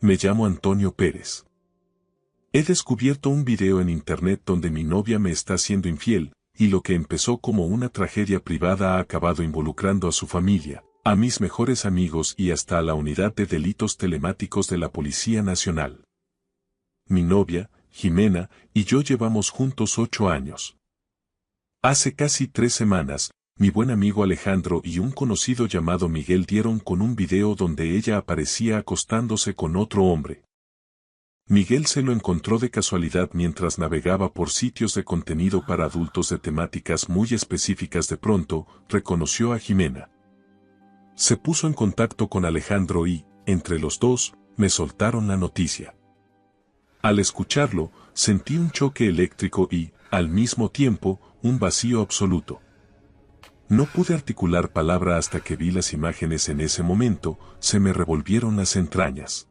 Me llamo Antonio Pérez. He descubierto un video en internet donde mi novia me está siendo infiel, y lo que empezó como una tragedia privada ha acabado involucrando a su familia, a mis mejores amigos y hasta a la unidad de delitos telemáticos de la Policía Nacional. Mi novia, Jimena, y yo llevamos juntos 8 años. Hace casi 3 semanas, mi buen amigo Alejandro y un conocido llamado Miguel dieron con un video donde ella aparecía acostándose con otro hombre. Miguel se lo encontró de casualidad mientras navegaba por sitios de contenido para adultos de temáticas muy específicas. De pronto, reconoció a Jimena. Se puso en contacto con Alejandro y, entre los dos, me soltaron la noticia. Al escucharlo, sentí un choque eléctrico y, al mismo tiempo, un vacío absoluto. No pude articular palabra hasta que vi las imágenes. En ese momento, se me revolvieron las entrañas.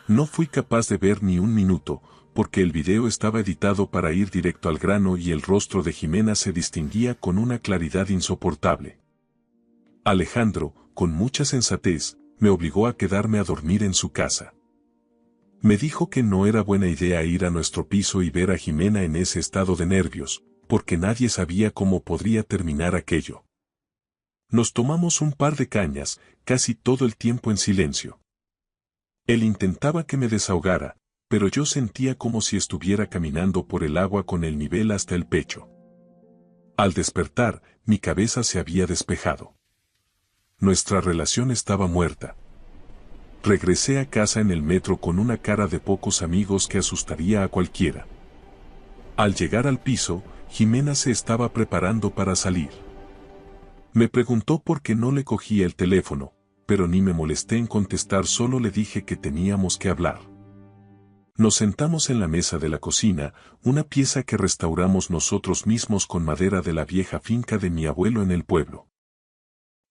No fui capaz de ver ni un minuto, porque el video estaba editado para ir directo al grano y el rostro de Jimena se distinguía con una claridad insoportable. Alejandro, con mucha sensatez, me obligó a quedarme a dormir en su casa. Me dijo que no era buena idea ir a nuestro piso y ver a Jimena en ese estado de nervios, porque nadie sabía cómo podría terminar aquello. Nos tomamos un par de cañas, casi todo el tiempo en silencio. Él intentaba que me desahogara, pero yo sentía como si estuviera caminando por el agua con el nivel hasta el pecho. Al despertar, mi cabeza se había despejado. Nuestra relación estaba muerta. Regresé a casa en el metro con una cara de pocos amigos que asustaría a cualquiera. Al llegar al piso, Jimena se estaba preparando para salir. Me preguntó por qué no le cogía el teléfono, pero ni me molesté en contestar, solo le dije que teníamos que hablar. Nos sentamos en la mesa de la cocina, una pieza que restauramos nosotros mismos con madera de la vieja finca de mi abuelo en el pueblo.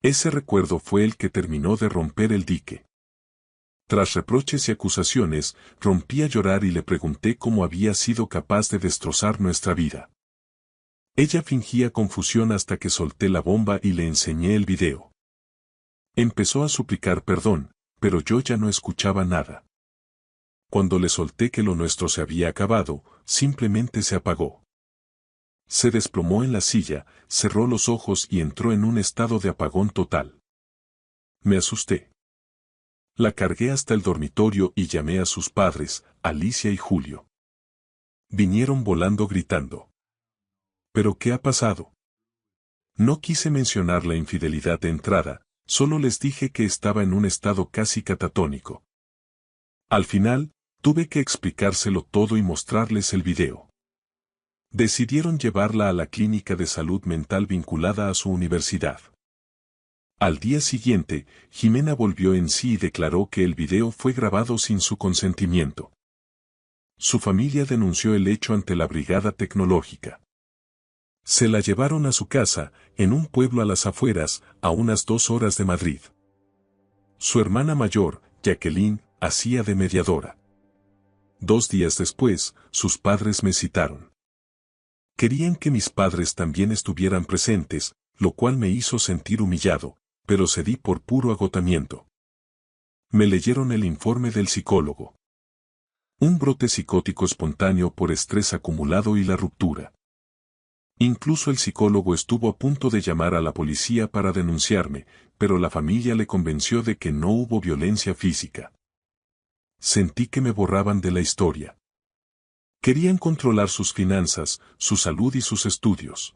Ese recuerdo fue el que terminó de romper el dique. Tras reproches y acusaciones, rompí a llorar y le pregunté cómo había sido capaz de destrozar nuestra vida. Ella fingía confusión hasta que solté la bomba y le enseñé el video. Empezó a suplicar perdón, pero yo ya no escuchaba nada. Cuando le solté que lo nuestro se había acabado, simplemente se apagó. Se desplomó en la silla, cerró los ojos y entró en un estado de apagón total. Me asusté. La cargué hasta el dormitorio y llamé a sus padres, Alicia y Julio. Vinieron volando gritando. ¿Pero qué ha pasado? No quise mencionar la infidelidad de entrada, solo les dije que estaba en un estado casi catatónico. Al final, tuve que explicárselo todo y mostrarles el video. Decidieron llevarla a la clínica de salud mental vinculada a su universidad. Al día siguiente, Jimena volvió en sí y declaró que el video fue grabado sin su consentimiento. Su familia denunció el hecho ante la Brigada Tecnológica. Se la llevaron a su casa, en un pueblo a las afueras, a unas 2 horas de Madrid. Su hermana mayor, Jacqueline, hacía de mediadora. 2 días después, sus padres me citaron. Querían que mis padres también estuvieran presentes, lo cual me hizo sentir humillado, pero cedí por puro agotamiento. Me leyeron el informe del psicólogo. Un brote psicótico espontáneo por estrés acumulado y la ruptura. Incluso el psicólogo estuvo a punto de llamar a la policía para denunciarme, pero la familia le convenció de que no hubo violencia física. Sentí que me borraban de la historia. Querían controlar sus finanzas, su salud y sus estudios.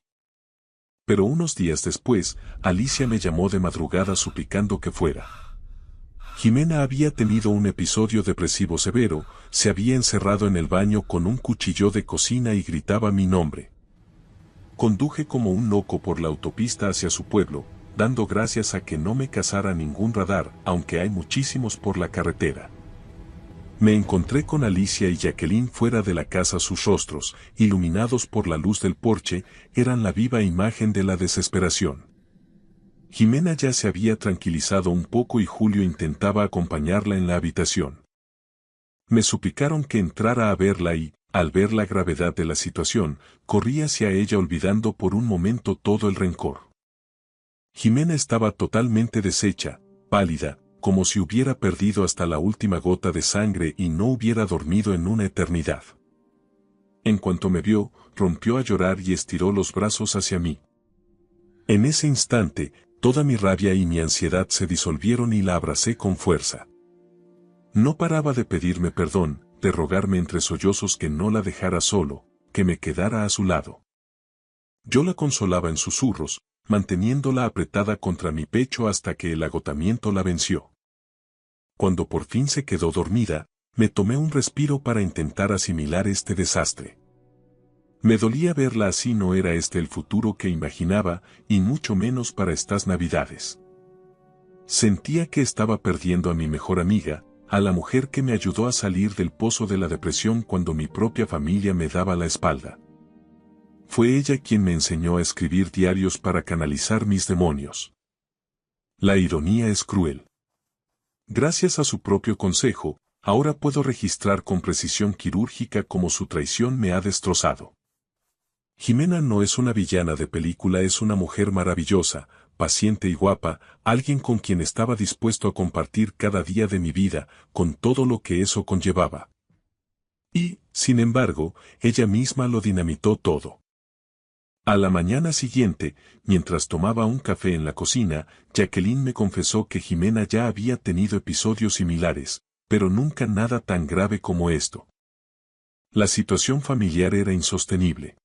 Pero unos días después, Alicia me llamó de madrugada suplicando que fuera. Jimena había tenido un episodio depresivo severo, se había encerrado en el baño con un cuchillo de cocina y gritaba mi nombre. Conduje como un loco por la autopista hacia su pueblo, dando gracias a que no me cazara ningún radar, aunque hay muchísimos por la carretera. Me encontré con Alicia y Jacqueline fuera de la casa. Sus rostros, iluminados por la luz del porche, eran la viva imagen de la desesperación. Jimena ya se había tranquilizado un poco y Julio intentaba acompañarla en la habitación. Me suplicaron que entrara a verla y, al ver la gravedad de la situación, corrí hacia ella olvidando por un momento todo el rencor. Jimena estaba totalmente deshecha, pálida, como si hubiera perdido hasta la última gota de sangre y no hubiera dormido en una eternidad. En cuanto me vio, rompió a llorar y estiró los brazos hacia mí. En ese instante, toda mi rabia y mi ansiedad se disolvieron y la abracé con fuerza. No paraba de pedirme perdón, de rogarme entre sollozos que no la dejara solo, que me quedara a su lado. Yo la consolaba en susurros, manteniéndola apretada contra mi pecho hasta que el agotamiento la venció. Cuando por fin se quedó dormida, me tomé un respiro para intentar asimilar este desastre. Me dolía verla así, no era este el futuro que imaginaba, y mucho menos para estas Navidades. Sentía que estaba perdiendo a mi mejor amiga, a la mujer que me ayudó a salir del pozo de la depresión cuando mi propia familia me daba la espalda. Fue ella quien me enseñó a escribir diarios para canalizar mis demonios. La ironía es cruel. Gracias a su propio consejo, ahora puedo registrar con precisión quirúrgica cómo su traición me ha destrozado. Jimena no es una villana de película, es una mujer maravillosa, paciente y guapa, alguien con quien estaba dispuesto a compartir cada día de mi vida, con todo lo que eso conllevaba. Y, sin embargo, ella misma lo dinamitó todo. A la mañana siguiente, mientras tomaba un café en la cocina, Jacqueline me confesó que Jimena ya había tenido episodios similares, pero nunca nada tan grave como esto. La situación familiar era insostenible.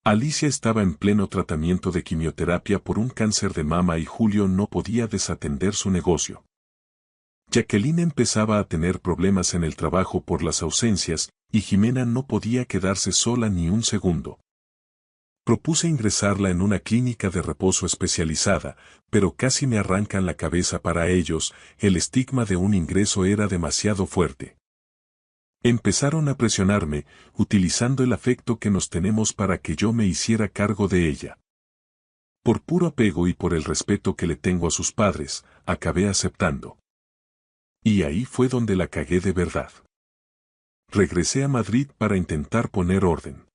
Alicia estaba en pleno tratamiento de quimioterapia por un cáncer de mama y Julio no podía desatender su negocio. Jacqueline empezaba a tener problemas en el trabajo por las ausencias, y Jimena no podía quedarse sola ni un segundo. Propuse ingresarla en una clínica de reposo especializada, pero casi me arrancan la cabeza para ellos, el estigma de un ingreso era demasiado fuerte. Empezaron a presionarme, utilizando el afecto que nos tenemos para que yo me hiciera cargo de ella. Por puro apego y por el respeto que le tengo a sus padres, acabé aceptando. Y ahí fue donde la cagué de verdad. Regresé a Madrid para intentar poner orden.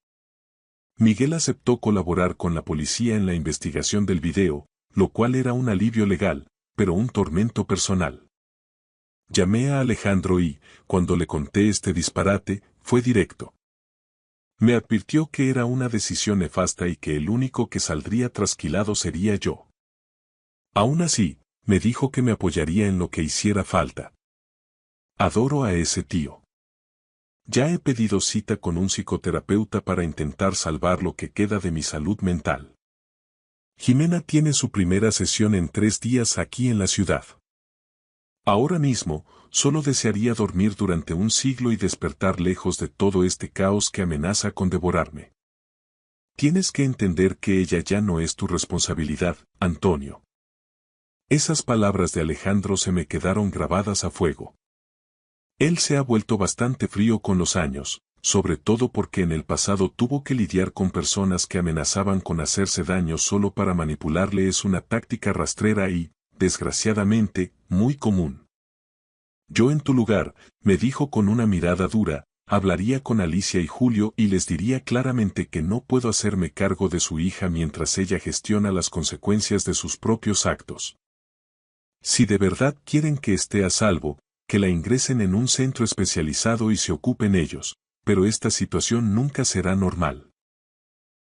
Miguel aceptó colaborar con la policía en la investigación del video, lo cual era un alivio legal, pero un tormento personal. Llamé a Alejandro y, cuando le conté este disparate, fue directo. Me advirtió que era una decisión nefasta y que el único que saldría trasquilado sería yo. Aún así, me dijo que me apoyaría en lo que hiciera falta. Adoro a ese tío. Ya he pedido cita con un psicoterapeuta para intentar salvar lo que queda de mi salud mental. Jimena tiene su primera sesión en 3 días aquí en la ciudad. Ahora mismo, solo desearía dormir durante un siglo y despertar lejos de todo este caos que amenaza con devorarme. Tienes que entender que ella ya no es tu responsabilidad, Antonio. Esas palabras de Alejandro se me quedaron grabadas a fuego. Él se ha vuelto bastante frío con los años, sobre todo porque en el pasado tuvo que lidiar con personas que amenazaban con hacerse daño solo para manipularle. Es una táctica rastrera y, desgraciadamente, muy común. Yo en tu lugar, me dijo con una mirada dura, hablaría con Alicia y Julio y les diría claramente que no puedo hacerme cargo de su hija mientras ella gestiona las consecuencias de sus propios actos. Si de verdad quieren que esté a salvo, que la ingresen en un centro especializado y se ocupen ellos, pero esta situación nunca será normal.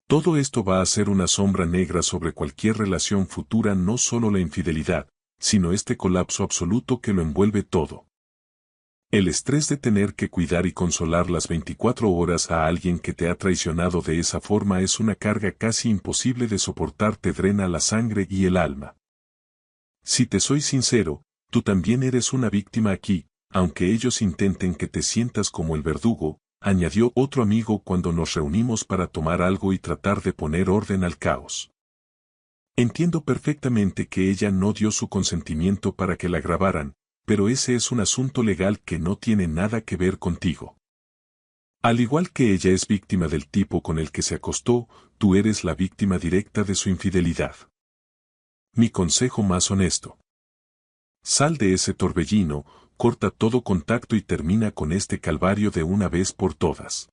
Todo esto va a ser una sombra negra sobre cualquier relación futura, no solo la infidelidad, sino este colapso absoluto que lo envuelve todo. El estrés de tener que cuidar y consolar las 24 horas a alguien que te ha traicionado de esa forma es una carga casi imposible de soportar, te drena la sangre y el alma. Si te soy sincero, tú también eres una víctima aquí, aunque ellos intenten que te sientas como el verdugo, añadió otro amigo cuando nos reunimos para tomar algo y tratar de poner orden al caos. Entiendo perfectamente que ella no dio su consentimiento para que la grabaran, pero ese es un asunto legal que no tiene nada que ver contigo. Al igual que ella es víctima del tipo con el que se acostó, tú eres la víctima directa de su infidelidad. Mi consejo más honesto: sal de ese torbellino, corta todo contacto y termina con este calvario de una vez por todas.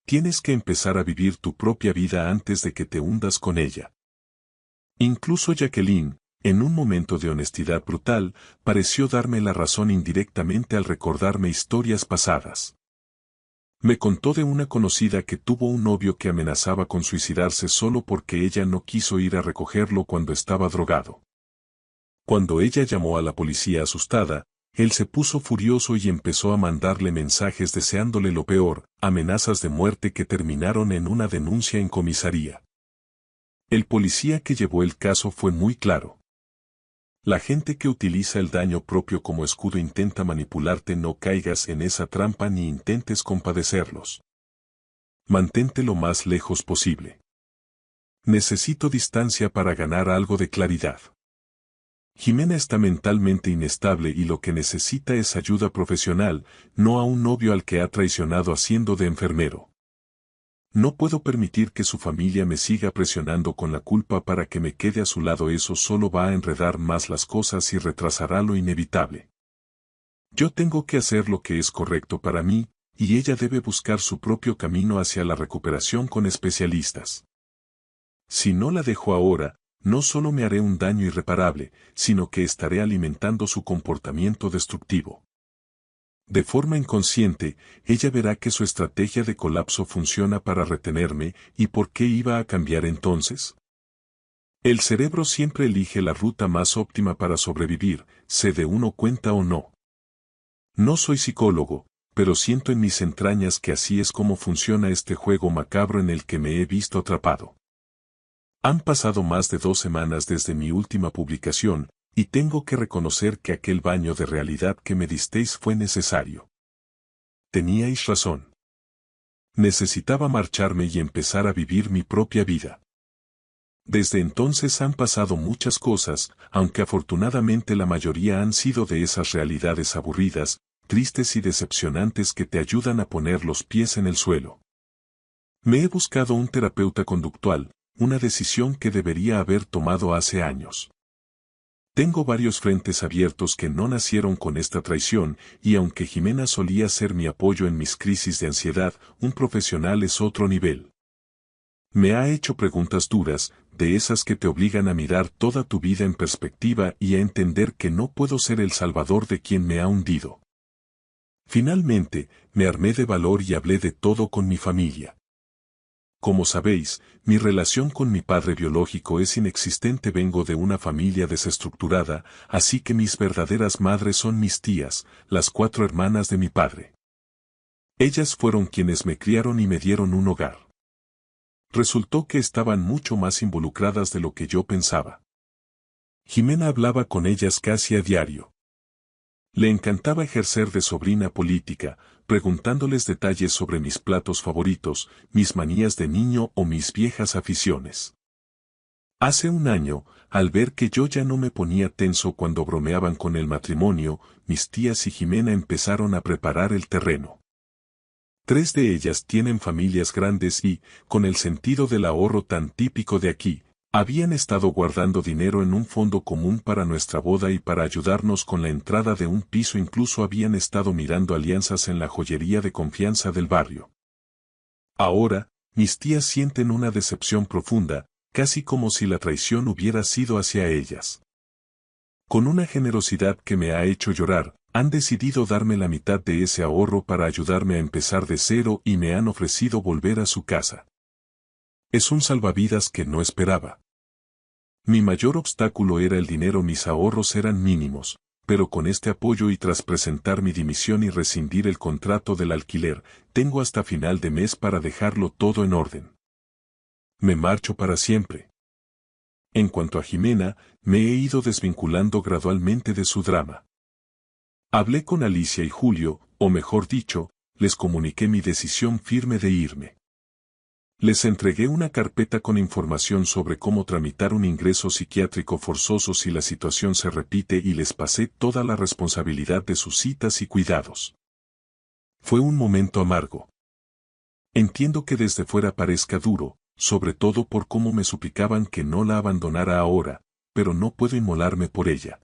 Tienes que empezar a vivir tu propia vida antes de que te hundas con ella. Incluso Jacqueline, en un momento de honestidad brutal, pareció darme la razón indirectamente al recordarme historias pasadas. Me contó de una conocida que tuvo un novio que amenazaba con suicidarse solo porque ella no quiso ir a recogerlo cuando estaba drogado. Cuando ella llamó a la policía asustada, él se puso furioso y empezó a mandarle mensajes deseándole lo peor, amenazas de muerte que terminaron en una denuncia en comisaría. El policía que llevó el caso fue muy claro. La gente que utiliza el daño propio como escudo intenta manipularte, no caigas en esa trampa ni intentes compadecerlos. Mantente lo más lejos posible. Necesito distancia para ganar algo de claridad. Jimena está mentalmente inestable y lo que necesita es ayuda profesional, no a un novio al que ha traicionado haciendo de enfermero. No puedo permitir que su familia me siga presionando con la culpa para que me quede a su lado, eso solo va a enredar más las cosas y retrasará lo inevitable. Yo tengo que hacer lo que es correcto para mí, y ella debe buscar su propio camino hacia la recuperación con especialistas. Si no la dejo ahora, no solo me haré un daño irreparable, sino que estaré alimentando su comportamiento destructivo. De forma inconsciente, ella verá que su estrategia de colapso funciona para retenerme, ¿y por qué iba a cambiar entonces? El cerebro siempre elige la ruta más óptima para sobrevivir, se dé uno cuenta o no. No soy psicólogo, pero siento en mis entrañas que así es como funciona este juego macabro en el que me he visto atrapado. Han pasado más de 2 semanas desde mi última publicación, y tengo que reconocer que aquel baño de realidad que me disteis fue necesario. Teníais razón. Necesitaba marcharme y empezar a vivir mi propia vida. Desde entonces han pasado muchas cosas, aunque afortunadamente la mayoría han sido de esas realidades aburridas, tristes y decepcionantes que te ayudan a poner los pies en el suelo. Me he buscado un terapeuta conductual, una decisión que debería haber tomado hace años. Tengo varios frentes abiertos que no nacieron con esta traición, y aunque Jimena solía ser mi apoyo en mis crisis de ansiedad, un profesional es otro nivel. Me ha hecho preguntas duras, de esas que te obligan a mirar toda tu vida en perspectiva y a entender que no puedo ser el salvador de quien me ha hundido. Finalmente, me armé de valor y hablé de todo con mi familia. Como sabéis, mi relación con mi padre biológico es inexistente, vengo de una familia desestructurada, así que mis verdaderas madres son mis tías, las 4 hermanas de mi padre. Ellas fueron quienes me criaron y me dieron un hogar. Resultó que estaban mucho más involucradas de lo que yo pensaba. Jimena hablaba con ellas casi a diario. Le encantaba ejercer de sobrina política, preguntándoles detalles sobre mis platos favoritos, mis manías de niño o mis viejas aficiones. Hace un año, al ver que yo ya no me ponía tenso cuando bromeaban con el matrimonio, mis tías y Jimena empezaron a preparar el terreno. 3 de ellas tienen familias grandes y, con el sentido del ahorro tan típico de aquí, habían estado guardando dinero en un fondo común para nuestra boda y para ayudarnos con la entrada de un piso, incluso habían estado mirando alianzas en la joyería de confianza del barrio. Ahora, mis tías sienten una decepción profunda, casi como si la traición hubiera sido hacia ellas. Con una generosidad que me ha hecho llorar, han decidido darme la mitad de ese ahorro para ayudarme a empezar de cero y me han ofrecido volver a su casa. Es un salvavidas que no esperaba. Mi mayor obstáculo era el dinero, mis ahorros eran mínimos, pero con este apoyo y tras presentar mi dimisión y rescindir el contrato del alquiler, tengo hasta final de mes para dejarlo todo en orden. Me marcho para siempre. En cuanto a Jimena, me he ido desvinculando gradualmente de su drama. Hablé con Alicia y Julio, o mejor dicho, les comuniqué mi decisión firme de irme. Les entregué una carpeta con información sobre cómo tramitar un ingreso psiquiátrico forzoso si la situación se repite y les pasé toda la responsabilidad de sus citas y cuidados. Fue un momento amargo. Entiendo que desde fuera parezca duro, sobre todo por cómo me suplicaban que no la abandonara ahora, pero no puedo inmolarme por ella.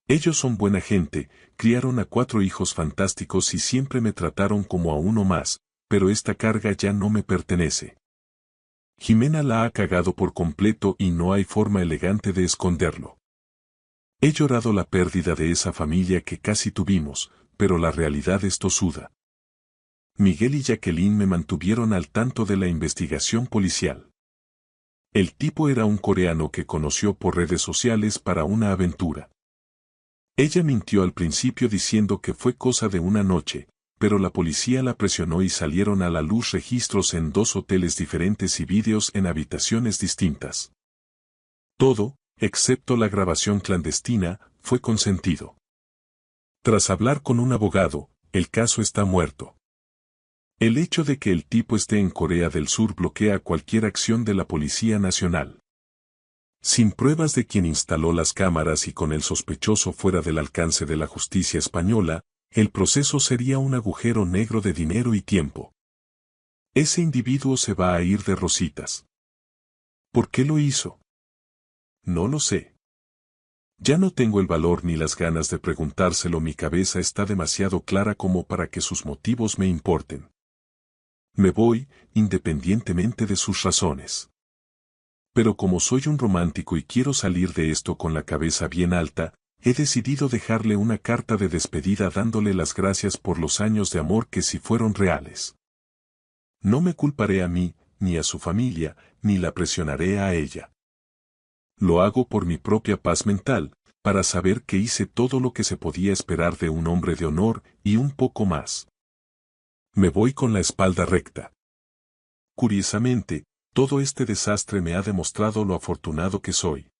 Ellos son buena gente, criaron a 4 hijos fantásticos y siempre me trataron como a uno más, pero esta carga ya no me pertenece. Jimena la ha cagado por completo y no hay forma elegante de esconderlo. He llorado la pérdida de esa familia que casi tuvimos, pero la realidad es tosuda. Miguel y Jacqueline me mantuvieron al tanto de la investigación policial. El tipo era un coreano que conoció por redes sociales para una aventura. Ella mintió al principio diciendo que fue cosa de una noche, pero la policía la presionó y salieron a la luz registros en 2 hoteles diferentes y vídeos en habitaciones distintas. Todo, excepto la grabación clandestina, fue consentido. Tras hablar con un abogado, el caso está muerto. El hecho de que el tipo esté en Corea del Sur bloquea cualquier acción de la Policía Nacional. Sin pruebas de quien instaló las cámaras y con el sospechoso fuera del alcance de la justicia española, el proceso sería un agujero negro de dinero y tiempo. Ese individuo se va a ir de rositas. ¿Por qué lo hizo? No lo sé. Ya no tengo el valor ni las ganas de preguntárselo, mi cabeza está demasiado clara como para que sus motivos me importen. Me voy, independientemente de sus razones. Pero como soy un romántico y quiero salir de esto con la cabeza bien alta, he decidido dejarle una carta de despedida dándole las gracias por los años de amor que sí fueron reales. No me culparé a mí, ni a su familia, ni la presionaré a ella. Lo hago por mi propia paz mental, para saber que hice todo lo que se podía esperar de un hombre de honor y un poco más. Me voy con la espalda recta. Curiosamente, todo este desastre me ha demostrado lo afortunado que soy.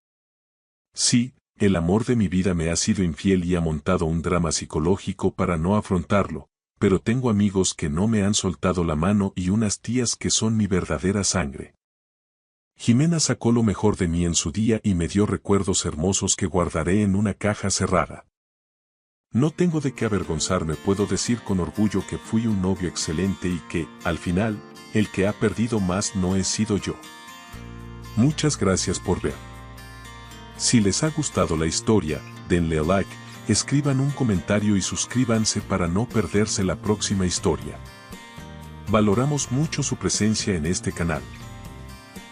Sí, el amor de mi vida me ha sido infiel y ha montado un drama psicológico para no afrontarlo, pero tengo amigos que no me han soltado la mano y unas tías que son mi verdadera sangre. Jimena sacó lo mejor de mí en su día y me dio recuerdos hermosos que guardaré en una caja cerrada. No tengo de qué avergonzarme, puedo decir con orgullo que fui un novio excelente y que, al final, el que ha perdido más no he sido yo. Muchas gracias por ver. Si les ha gustado la historia, denle a like, escriban un comentario y suscríbanse para no perderse la próxima historia. Valoramos mucho su presencia en este canal.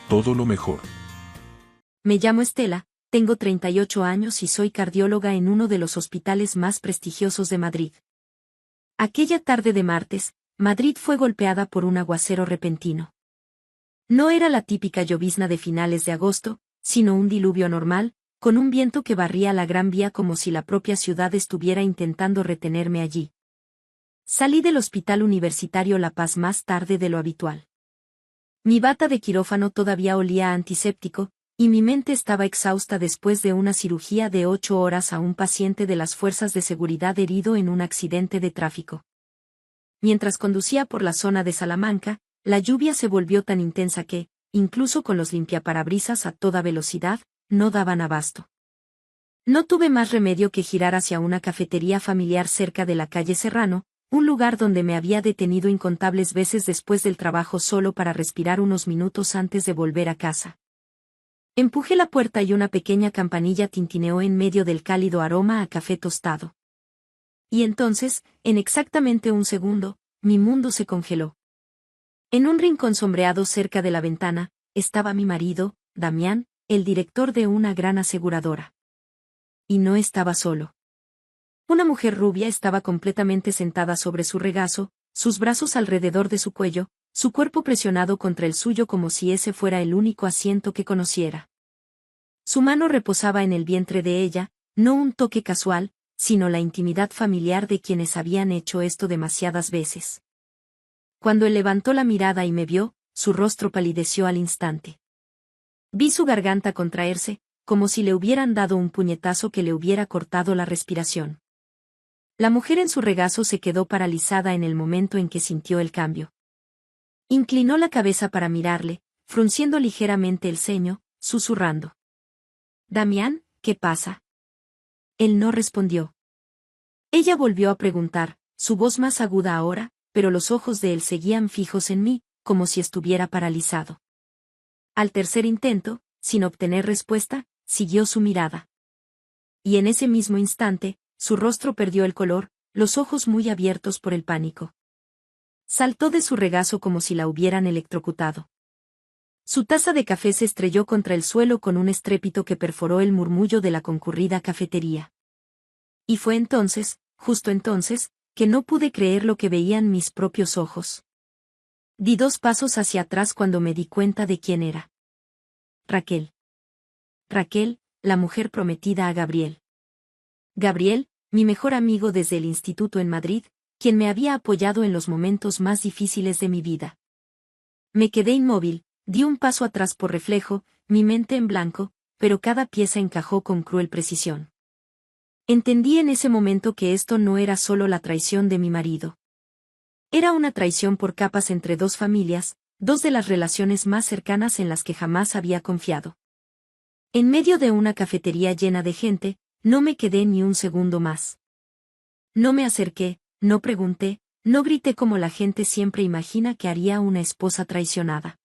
Todo lo mejor. Me llamo Estela, tengo 38 años y soy cardióloga en uno de los hospitales más prestigiosos de Madrid. Aquella tarde de martes, Madrid fue golpeada por un aguacero repentino. No era la típica llovizna de finales de agosto, sino un diluvio normal, con un viento que barría la Gran Vía como si la propia ciudad estuviera intentando retenerme allí. Salí del Hospital Universitario La Paz más tarde de lo habitual. Mi bata de quirófano todavía olía a antiséptico, y mi mente estaba exhausta después de una cirugía de 8 horas a un paciente de las fuerzas de seguridad herido en un accidente de tráfico. Mientras conducía por la zona de Salamanca, la lluvia se volvió tan intensa que, incluso con los limpiaparabrisas a toda velocidad, no daban abasto. No tuve más remedio que girar hacia una cafetería familiar cerca de la calle Serrano, un lugar donde me había detenido incontables veces después del trabajo solo para respirar unos minutos antes de volver a casa. Empujé la puerta y una pequeña campanilla tintineó en medio del cálido aroma a café tostado. Y entonces, en exactamente un segundo, mi mundo se congeló. En un rincón sombreado cerca de la ventana, estaba mi marido, Damián, el director de una gran aseguradora. Y no estaba solo. Una mujer rubia estaba completamente sentada sobre su regazo, sus brazos alrededor de su cuello, su cuerpo presionado contra el suyo como si ese fuera el único asiento que conociera. Su mano reposaba en el vientre de ella, no un toque casual, sino la intimidad familiar de quienes habían hecho esto demasiadas veces. Cuando él levantó la mirada y me vio, su rostro palideció al instante. Vi su garganta contraerse, como si le hubieran dado un puñetazo que le hubiera cortado la respiración. La mujer en su regazo se quedó paralizada en el momento en que sintió el cambio. Inclinó la cabeza para mirarle, frunciendo ligeramente el ceño, susurrando. «Damián, ¿qué pasa?» Él no respondió. Ella volvió a preguntar, su voz más aguda ahora, pero los ojos de él seguían fijos en mí, como si estuviera paralizado. Al tercer intento, sin obtener respuesta, siguió su mirada. Y en ese mismo instante, su rostro perdió el color, los ojos muy abiertos por el pánico. Saltó de su regazo como si la hubieran electrocutado. Su taza de café se estrelló contra el suelo con un estrépito que perforó el murmullo de la concurrida cafetería. Y fue entonces, justo entonces, que no pude creer lo que veían mis propios ojos. Di 2 pasos hacia atrás cuando me di cuenta de quién era. Raquel. Raquel, la mujer prometida a Gabriel. Gabriel, mi mejor amigo desde el instituto en Madrid, quien me había apoyado en los momentos más difíciles de mi vida. Me quedé inmóvil, di un paso atrás por reflejo, mi mente en blanco, pero cada pieza encajó con cruel precisión. Entendí en ese momento que esto no era solo la traición de mi marido. Era una traición por capas entre 2 familias, 2 de las relaciones más cercanas en las que jamás había confiado. En medio de una cafetería llena de gente, no me quedé ni un segundo más. No me acerqué, no pregunté, no grité como la gente siempre imagina que haría una esposa traicionada.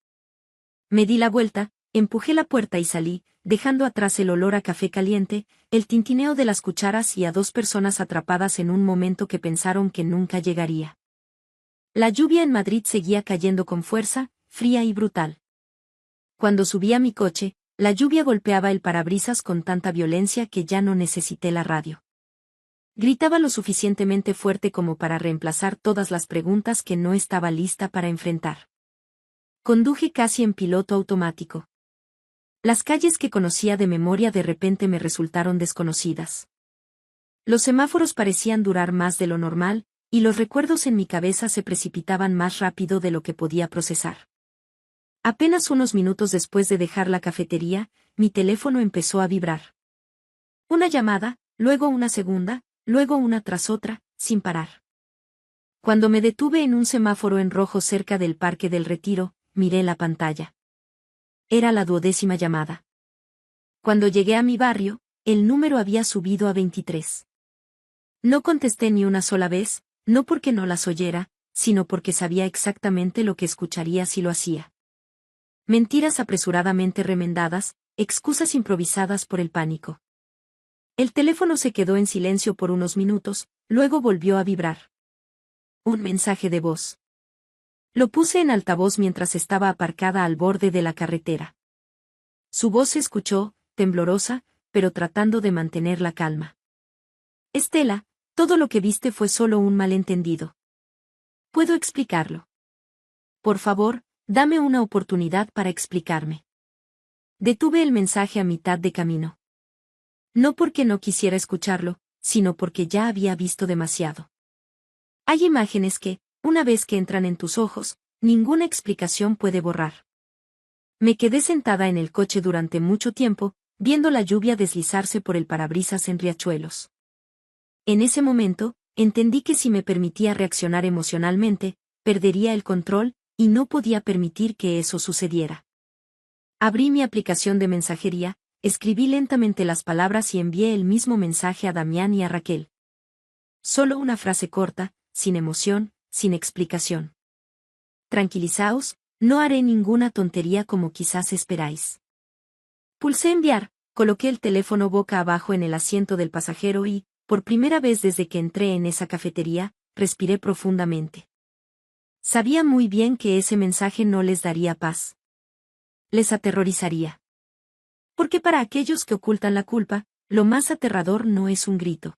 Me di la vuelta, empujé la puerta y salí, dejando atrás el olor a café caliente, el tintineo de las cucharas y a 2 personas atrapadas en un momento que pensaron que nunca llegaría. La lluvia en Madrid seguía cayendo con fuerza, fría y brutal. Cuando subí a mi coche, la lluvia golpeaba el parabrisas con tanta violencia que ya no necesité la radio. Gritaba lo suficientemente fuerte como para reemplazar todas las preguntas que no estaba lista para enfrentar. Conduje casi en piloto automático. Las calles que conocía de memoria de repente me resultaron desconocidas. Los semáforos parecían durar más de lo normal, y los recuerdos en mi cabeza se precipitaban más rápido de lo que podía procesar. Apenas unos minutos después de dejar la cafetería, mi teléfono empezó a vibrar. Una llamada, luego una segunda, luego una tras otra, sin parar. Cuando me detuve en un semáforo en rojo cerca del Parque del Retiro, miré la pantalla. Era la 12ª llamada. Cuando llegué a mi barrio, el número había subido a 23. No contesté ni una sola vez, no porque no las oyera, sino porque sabía exactamente lo que escucharía si lo hacía. Mentiras apresuradamente remendadas, excusas improvisadas por el pánico. El teléfono se quedó en silencio por unos minutos, luego volvió a vibrar. Un mensaje de voz. Lo puse en altavoz mientras estaba aparcada al borde de la carretera. Su voz se escuchó, temblorosa, pero tratando de mantener la calma. Estela, todo lo que viste fue solo un malentendido. ¿Puedo explicarlo? Por favor, dame una oportunidad para explicarme. Detuve el mensaje a mitad de camino. No porque no quisiera escucharlo, sino porque ya había visto demasiado. Hay imágenes que, una vez que entran en tus ojos, ninguna explicación puede borrar. Me quedé sentada en el coche durante mucho tiempo, viendo la lluvia deslizarse por el parabrisas en riachuelos. En ese momento, entendí que si me permitía reaccionar emocionalmente, perdería el control, y no podía permitir que eso sucediera. Abrí mi aplicación de mensajería, escribí lentamente las palabras y envié el mismo mensaje a Damián y a Raquel. Solo una frase corta, sin emoción, sin explicación. Tranquilizaos, no haré ninguna tontería como quizás esperáis. Pulsé enviar, coloqué el teléfono boca abajo en el asiento del pasajero y, por primera vez desde que entré en esa cafetería, respiré profundamente. Sabía muy bien que ese mensaje no les daría paz. Les aterrorizaría. Porque para aquellos que ocultan la culpa, lo más aterrador no es un grito.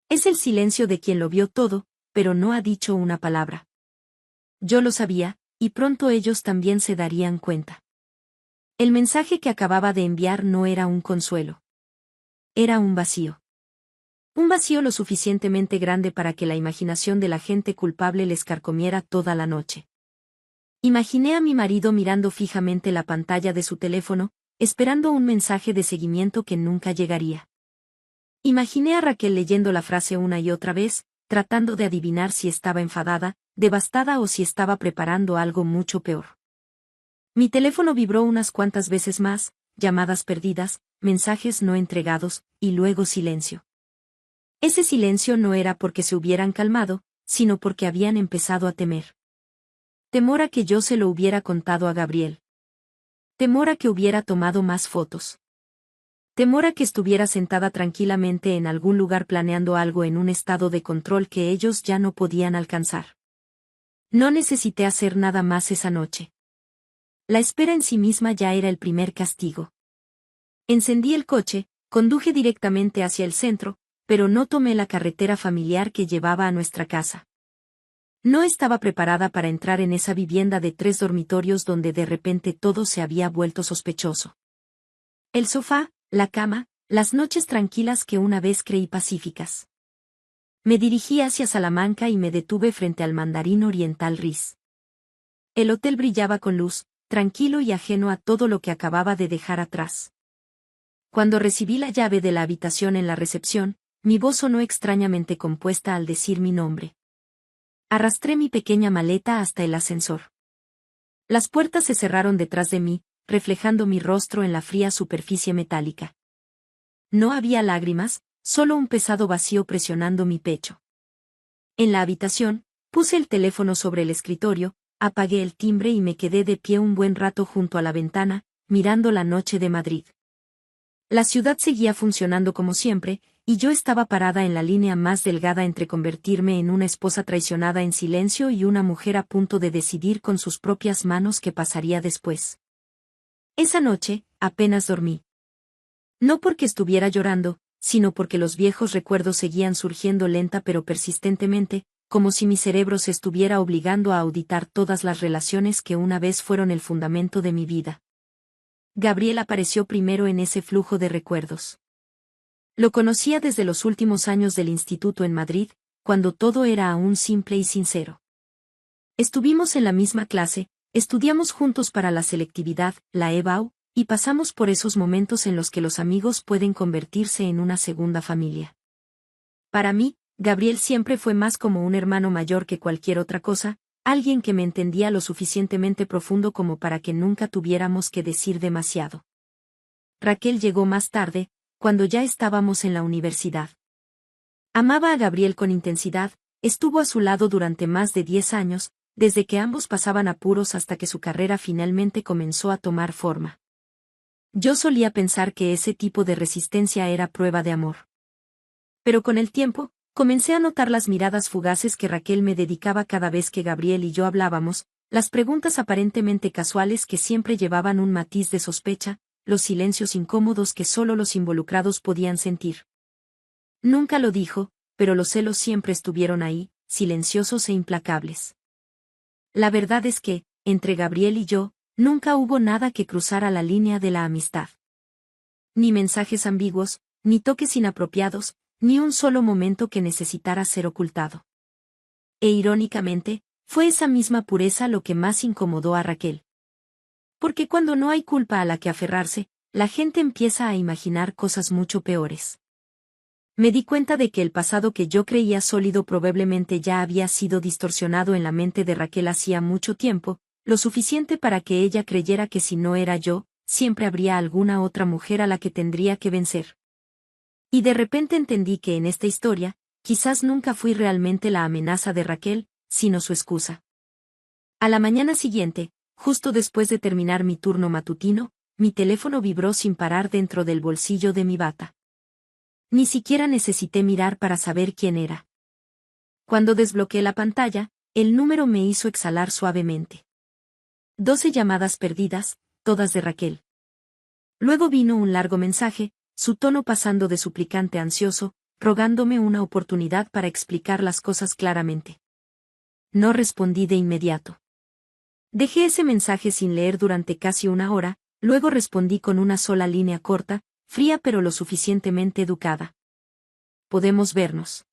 Es el silencio de quien lo vio todo, pero no ha dicho una palabra. Yo lo sabía, y pronto ellos también se darían cuenta. El mensaje que acababa de enviar no era un consuelo. Era un vacío. Un vacío lo suficientemente grande para que la imaginación de la gente culpable les carcomiera toda la noche. Imaginé a mi marido mirando fijamente la pantalla de su teléfono, esperando un mensaje de seguimiento que nunca llegaría. Imaginé a Raquel leyendo la frase una y otra vez, tratando de adivinar si estaba enfadada, devastada o si estaba preparando algo mucho peor. Mi teléfono vibró unas cuantas veces más, llamadas perdidas, mensajes no entregados, y luego silencio. Ese silencio no era porque se hubieran calmado, sino porque habían empezado a temer. Temor a que yo se lo hubiera contado a Gabriel. Temor a que hubiera tomado más fotos. Temor a que estuviera sentada tranquilamente en algún lugar planeando algo en un estado de control que ellos ya no podían alcanzar. No necesité hacer nada más esa noche. La espera en sí misma ya era el primer castigo. Encendí el coche, conduje directamente hacia el centro, pero no tomé la carretera familiar que llevaba a nuestra casa. No estaba preparada para entrar en esa vivienda de 3 dormitorios donde de repente todo se había vuelto sospechoso. El sofá, la cama, las noches tranquilas que una vez creí pacíficas. Me dirigí hacia Salamanca y me detuve frente al Mandarín Oriental Riz. El hotel brillaba con luz, tranquilo y ajeno a todo lo que acababa de dejar atrás. Cuando recibí la llave de la habitación en la recepción, mi voz sonó extrañamente compuesta al decir mi nombre. Arrastré mi pequeña maleta hasta el ascensor. Las puertas se cerraron detrás de mí, reflejando mi rostro en la fría superficie metálica. No había lágrimas, solo un pesado vacío presionando mi pecho. En la habitación, puse el teléfono sobre el escritorio, apagué el timbre y me quedé de pie un buen rato junto a la ventana, mirando la noche de Madrid. La ciudad seguía funcionando como siempre, y yo estaba parada en la línea más delgada entre convertirme en una esposa traicionada en silencio y una mujer a punto de decidir con sus propias manos qué pasaría después. Esa noche, apenas dormí. No porque estuviera llorando, sino porque los viejos recuerdos seguían surgiendo lenta pero persistentemente, como si mi cerebro se estuviera obligando a auditar todas las relaciones que una vez fueron el fundamento de mi vida. Gabriel apareció primero en ese flujo de recuerdos. Lo conocía desde los últimos años del instituto en Madrid, cuando todo era aún simple y sincero. Estuvimos en la misma clase, estudiamos juntos para la selectividad, la EBAU, y pasamos por esos momentos en los que los amigos pueden convertirse en una segunda familia. Para mí, Gabriel siempre fue más como un hermano mayor que cualquier otra cosa, alguien que me entendía lo suficientemente profundo como para que nunca tuviéramos que decir demasiado. Raquel llegó más tarde, cuando ya estábamos en la universidad. Amaba a Gabriel con intensidad, estuvo a su lado durante más de 10 años, desde que ambos pasaban apuros hasta que su carrera finalmente comenzó a tomar forma. Yo solía pensar que ese tipo de resistencia era prueba de amor. Pero con el tiempo, comencé a notar las miradas fugaces que Raquel me dedicaba cada vez que Gabriel y yo hablábamos, las preguntas aparentemente casuales que siempre llevaban un matiz de sospecha, los silencios incómodos que solo los involucrados podían sentir. Nunca lo dijo, pero los celos siempre estuvieron ahí, silenciosos e implacables. La verdad es que, entre Gabriel y yo, nunca hubo nada que cruzara la línea de la amistad. Ni mensajes ambiguos, ni toques inapropiados, ni un solo momento que necesitara ser ocultado. E irónicamente, fue esa misma pureza lo que más incomodó a Raquel. Porque cuando no hay culpa a la que aferrarse, la gente empieza a imaginar cosas mucho peores. Me di cuenta de que el pasado que yo creía sólido probablemente ya había sido distorsionado en la mente de Raquel hacía mucho tiempo, lo suficiente para que ella creyera que si no era yo, siempre habría alguna otra mujer a la que tendría que vencer. Y de repente entendí que en esta historia, quizás nunca fui realmente la amenaza de Raquel, sino su excusa. A la mañana siguiente, justo después de terminar mi turno matutino, mi teléfono vibró sin parar dentro del bolsillo de mi bata. Ni siquiera necesité mirar para saber quién era. Cuando desbloqueé la pantalla, el número me hizo exhalar suavemente. 12 llamadas perdidas, todas de Raquel. Luego vino un largo mensaje, su tono pasando de suplicante a ansioso, rogándome una oportunidad para explicar las cosas claramente. No respondí de inmediato. Dejé ese mensaje sin leer durante casi una hora, luego respondí con una sola línea corta, fría pero lo suficientemente educada. Podemos vernos.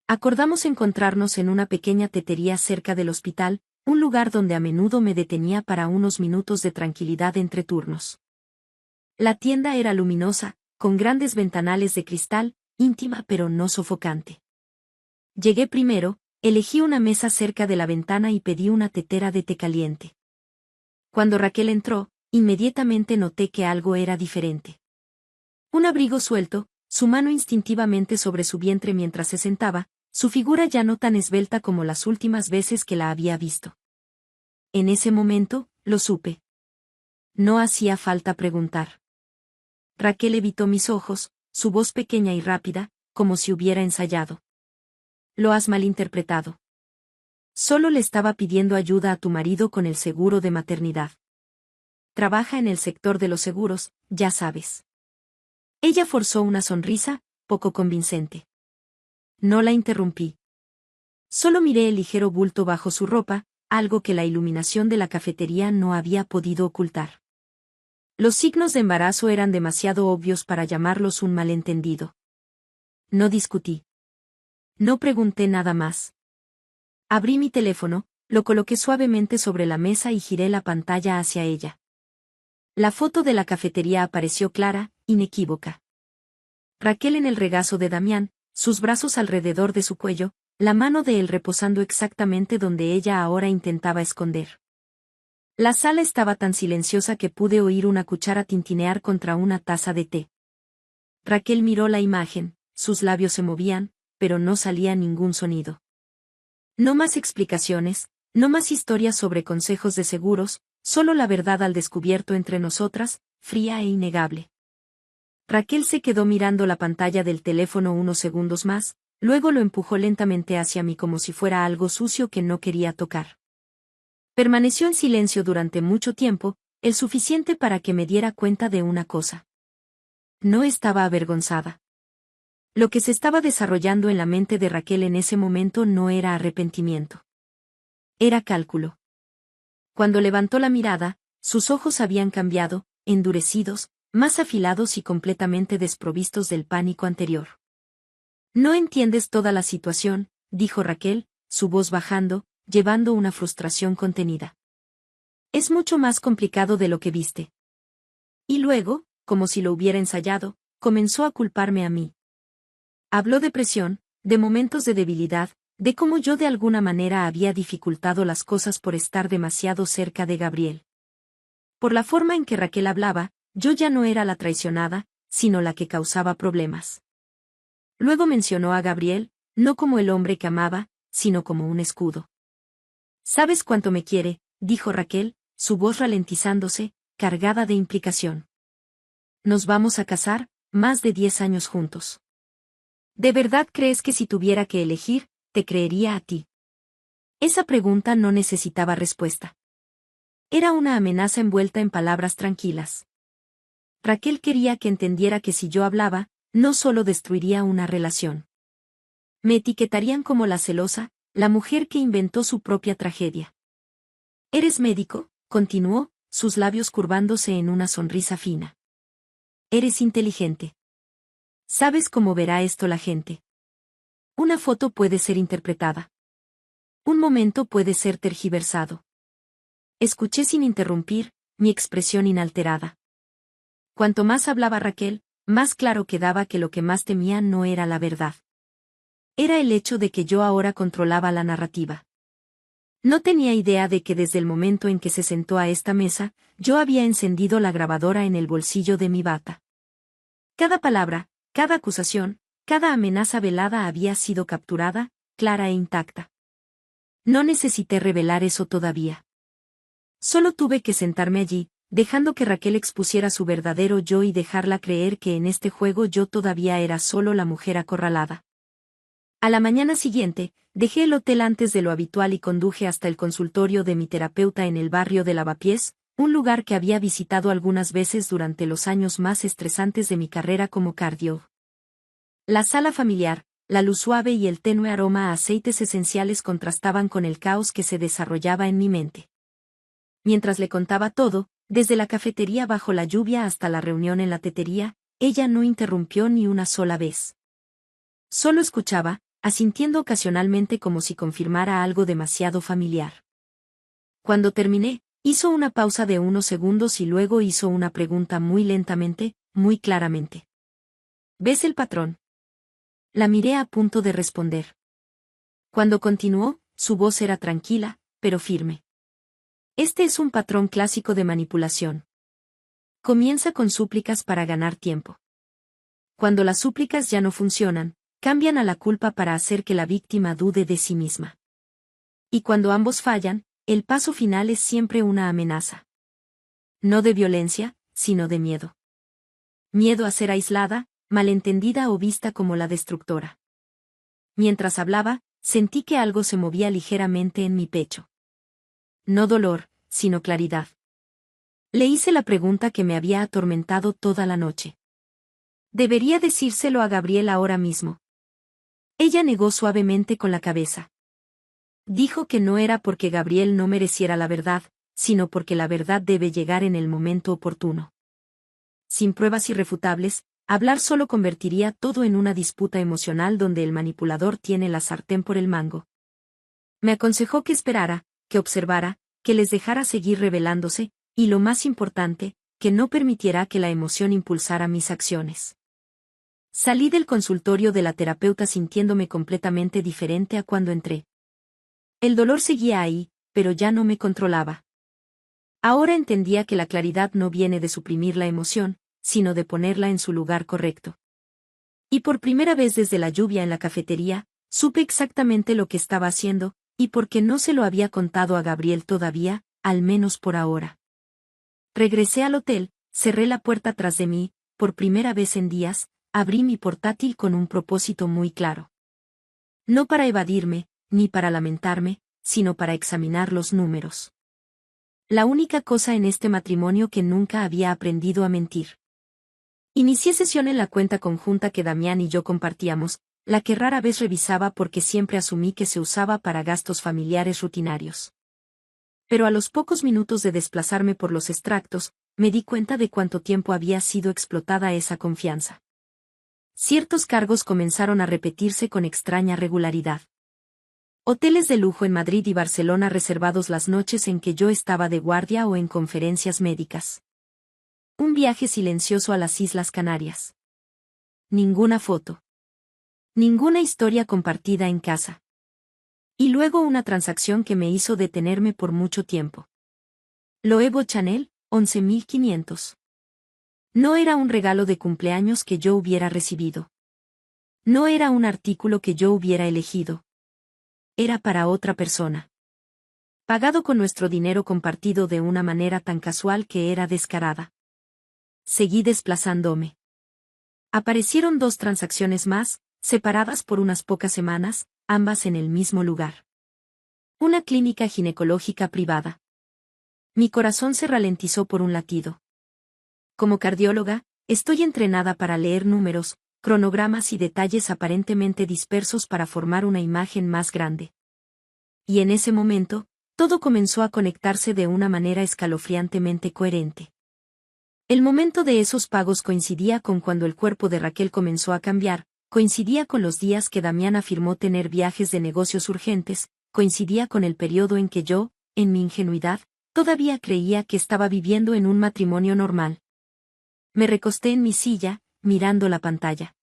Acordamos encontrarnos en una pequeña tetería cerca del hospital, un lugar donde a menudo me detenía para unos minutos de tranquilidad entre turnos. La tienda era luminosa, con grandes ventanales de cristal, íntima pero no sofocante. Llegué primero, elegí una mesa cerca de la ventana y pedí una tetera de té caliente. Cuando Raquel entró, inmediatamente noté que algo era diferente. Un abrigo suelto, su mano instintivamente sobre su vientre mientras se sentaba, su figura ya no tan esbelta como las últimas veces que la había visto. En ese momento, lo supe. No hacía falta preguntar. Raquel evitó mis ojos, su voz pequeña y rápida, como si hubiera ensayado. Lo has malinterpretado. Solo le estaba pidiendo ayuda a tu marido con el seguro de maternidad. trabaja en el sector de los seguros, ya sabes. Ella forzó una sonrisa, poco convincente. No la interrumpí. Solo miré el ligero bulto bajo su ropa, algo que la iluminación de la cafetería no había podido ocultar. Los signos de embarazo eran demasiado obvios para llamarlos un malentendido. No discutí. No pregunté nada más. Abrí mi teléfono, lo coloqué suavemente sobre la mesa y giré la pantalla hacia ella. La foto de la cafetería apareció clara, inequívoca. Raquel en el regazo de Damián, sus brazos alrededor de su cuello, la mano de él reposando exactamente donde ella ahora intentaba esconder. La sala estaba tan silenciosa que pude oír una cuchara tintinear contra una taza de té. Raquel miró la imagen, sus labios se movían, pero no salía ningún sonido. No más explicaciones, no más historias sobre consejos de seguros, solo la verdad al descubierto entre nosotras, fría e innegable. Raquel se quedó mirando la pantalla del teléfono unos segundos más, luego lo empujó lentamente hacia mí como si fuera algo sucio que no quería tocar. Permaneció en silencio durante mucho tiempo, el suficiente para que me diera cuenta de una cosa. No estaba avergonzada. Lo que se estaba desarrollando en la mente de Raquel en ese momento no era arrepentimiento. Era cálculo. Cuando levantó la mirada, sus ojos habían cambiado, endurecidos, más afilados y completamente desprovistos del pánico anterior. No entiendes toda la situación, dijo Raquel, su voz bajando, llevando una frustración contenida. Es mucho más complicado de lo que viste. Y luego, como si lo hubiera ensayado, comenzó a culparme a mí. Habló de presión, de momentos de debilidad, de cómo yo de alguna manera había dificultado las cosas por estar demasiado cerca de Gabriel. Por la forma en que Raquel hablaba, yo ya no era la traicionada, sino la que causaba problemas. Luego mencionó a Gabriel, no como el hombre que amaba, sino como un escudo. «¿Sabes cuánto me quiere?», dijo Raquel, su voz ralentizándose, cargada de implicación. «Nos vamos a casar, más de 10 años juntos. ¿De verdad crees que si tuviera que elegir, te creería a ti?». Esa pregunta no necesitaba respuesta. Era una amenaza envuelta en palabras tranquilas. Raquel quería que entendiera que si yo hablaba, no solo destruiría una relación. Me etiquetarían como la celosa, la mujer que inventó su propia tragedia. «¿Eres médico?», continuó, sus labios curvándose en una sonrisa fina. «Eres inteligente. ¿Sabes cómo verá esto la gente? Una foto puede ser interpretada. Un momento puede ser tergiversado». Escuché sin interrumpir, mi expresión inalterada. Cuanto más hablaba Raquel, más claro quedaba que lo que más temía no era la verdad. Era el hecho de que yo ahora controlaba la narrativa. No tenía idea de que desde el momento en que se sentó a esta mesa, yo había encendido la grabadora en el bolsillo de mi bata. Cada palabra, cada acusación, cada amenaza velada había sido capturada, clara e intacta. No necesité revelar eso todavía. Solo tuve que sentarme allí, dejando que Raquel expusiera su verdadero yo y dejarla creer que en este juego yo todavía era solo la mujer acorralada. A la mañana siguiente, dejé el hotel antes de lo habitual y conduje hasta el consultorio de mi terapeuta en el barrio de Lavapiés, un lugar que había visitado algunas veces durante los años más estresantes de mi carrera como cardio. La sala familiar, la luz suave y el tenue aroma a aceites esenciales contrastaban con el caos que se desarrollaba en mi mente. Mientras le contaba todo, desde la cafetería bajo la lluvia hasta la reunión en la tetería, ella no interrumpió ni una sola vez. Solo escuchaba, asintiendo ocasionalmente como si confirmara algo demasiado familiar. Cuando terminé, hizo una pausa de unos segundos y luego hizo una pregunta muy lentamente, muy claramente. «¿Ves el patrón?». La miré a punto de responder. Cuando continuó, su voz era tranquila, pero firme. «Este es un patrón clásico de manipulación. Comienza con súplicas para ganar tiempo. Cuando las súplicas ya no funcionan, cambian a la culpa para hacer que la víctima dude de sí misma. Y cuando ambos fallan, el paso final es siempre una amenaza. No de violencia, sino de miedo. Miedo a ser aislada, malentendida o vista como la destructora». Mientras hablaba, sentí que algo se movía ligeramente en mi pecho. No dolor, sino claridad. Le hice la pregunta que me había atormentado toda la noche. Debería decírselo a Gabriel ahora mismo. Ella negó suavemente con la cabeza. Dijo que no era porque Gabriel no mereciera la verdad, sino porque la verdad debe llegar en el momento oportuno. Sin pruebas irrefutables, hablar solo convertiría todo en una disputa emocional donde el manipulador tiene la sartén por el mango. Me aconsejó que esperara, que observara, que les dejara seguir revelándose, y lo más importante, que no permitiera que la emoción impulsara mis acciones. Salí del consultorio de la terapeuta sintiéndome completamente diferente a cuando entré. El dolor seguía ahí, pero ya no me controlaba. Ahora entendía que la claridad no viene de suprimir la emoción, sino de ponerla en su lugar correcto. Y por primera vez desde la lluvia en la cafetería, supe exactamente lo que estaba haciendo, y por qué no se lo había contado a Gabriel todavía, al menos por ahora. Regresé al hotel, cerré la puerta tras de mí, por primera vez en días, abrí mi portátil con un propósito muy claro. No para evadirme, ni para lamentarme, sino para examinar los números. La única cosa en este matrimonio que nunca había aprendido a mentir. Inicié sesión en la cuenta conjunta que Damián y yo compartíamos, la que rara vez revisaba porque siempre asumí que se usaba para gastos familiares rutinarios. Pero a los pocos minutos de desplazarme por los extractos, me di cuenta de cuánto tiempo había sido explotada esa confianza. Ciertos cargos comenzaron a repetirse con extraña regularidad. Hoteles de lujo en Madrid y Barcelona reservados las noches en que yo estaba de guardia o en conferencias médicas. Un viaje silencioso a las Islas Canarias. Ninguna foto. Ninguna historia compartida en casa. Y luego una transacción que me hizo detenerme por mucho tiempo. Loewe Chanel, 11.500. No era un regalo de cumpleaños que yo hubiera recibido. No era un artículo que yo hubiera elegido. Era para otra persona. Pagado con nuestro dinero compartido de una manera tan casual que era descarada. Seguí desplazándome. Aparecieron 2 transacciones más, separadas por unas pocas semanas, ambas en el mismo lugar. Una clínica ginecológica privada. Mi corazón se ralentizó por un latido. Como cardióloga, estoy entrenada para leer números, cronogramas y detalles aparentemente dispersos para formar una imagen más grande. Y en ese momento, todo comenzó a conectarse de una manera escalofriantemente coherente. El momento de esos pagos coincidía con cuando el cuerpo de Raquel comenzó a cambiar, coincidía con los días que Damián afirmó tener viajes de negocios urgentes, coincidía con el periodo en que yo, en mi ingenuidad, todavía creía que estaba viviendo en un matrimonio normal. Me recosté en mi silla, mirando la pantalla.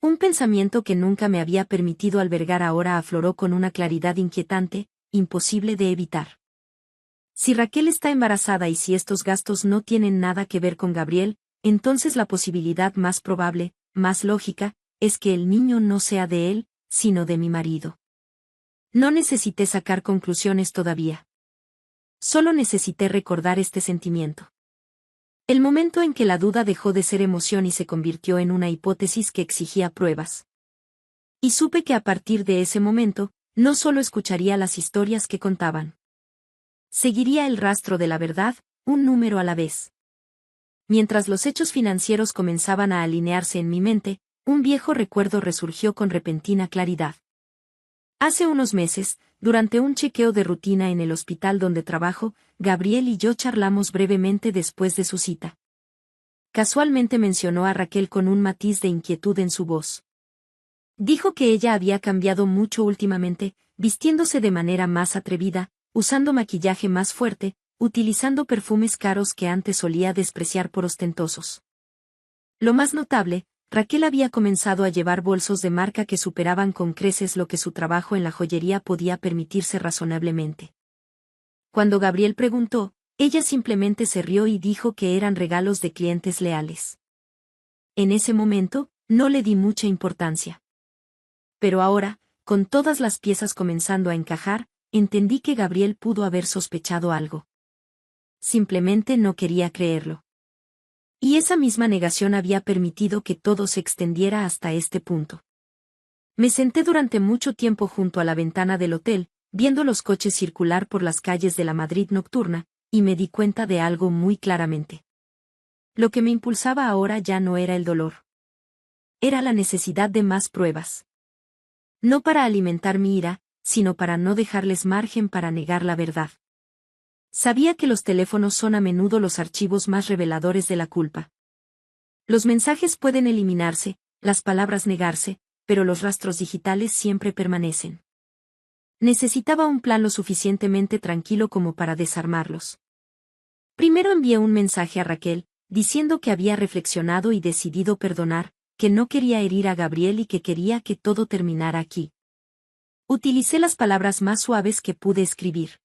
Un pensamiento que nunca me había permitido albergar ahora afloró con una claridad inquietante, imposible de evitar. Si Raquel está embarazada y si estos gastos no tienen nada que ver con Gabriel, entonces la posibilidad más probable, más lógica, es que el niño no sea de él, sino de mi marido. No necesité sacar conclusiones todavía. Solo necesité recordar este sentimiento. El momento en que la duda dejó de ser emoción y se convirtió en una hipótesis que exigía pruebas. Y supe que a partir de ese momento, no solo escucharía las historias que contaban. Seguiría el rastro de la verdad, un número a la vez. Mientras los hechos financieros comenzaban a alinearse en mi mente, un viejo recuerdo resurgió con repentina claridad. Hace unos meses, durante un chequeo de rutina en el hospital donde trabajo, Gabriel y yo charlamos brevemente después de su cita. Casualmente mencionó a Raquel con un matiz de inquietud en su voz. Dijo que ella había cambiado mucho últimamente, vistiéndose de manera más atrevida, usando maquillaje más fuerte, utilizando perfumes caros que antes solía despreciar por ostentosos. Lo más notable, Raquel había comenzado a llevar bolsos de marca que superaban con creces lo que su trabajo en la joyería podía permitirse razonablemente. Cuando Gabriel preguntó, ella simplemente se rió y dijo que eran regalos de clientes leales. En ese momento, no le di mucha importancia. Pero ahora, con todas las piezas comenzando a encajar, entendí que Gabriel pudo haber sospechado algo. Simplemente no quería creerlo. Y esa misma negación había permitido que todo se extendiera hasta este punto. Me senté durante mucho tiempo junto a la ventana del hotel, viendo los coches circular por las calles de la Madrid nocturna, y me di cuenta de algo muy claramente. Lo que me impulsaba ahora ya no era el dolor. Era la necesidad de más pruebas. No para alimentar mi ira, sino para no dejarles margen para negar la verdad. Sabía que los teléfonos son a menudo los archivos más reveladores de la culpa. Los mensajes pueden eliminarse, las palabras negarse, pero los rastros digitales siempre permanecen. Necesitaba un plan lo suficientemente tranquilo como para desarmarlos. Primero envié un mensaje a Raquel, diciendo que había reflexionado y decidido perdonar, que no quería herir a Gabriel y que quería que todo terminara aquí. Utilicé las palabras más suaves que pude escribir.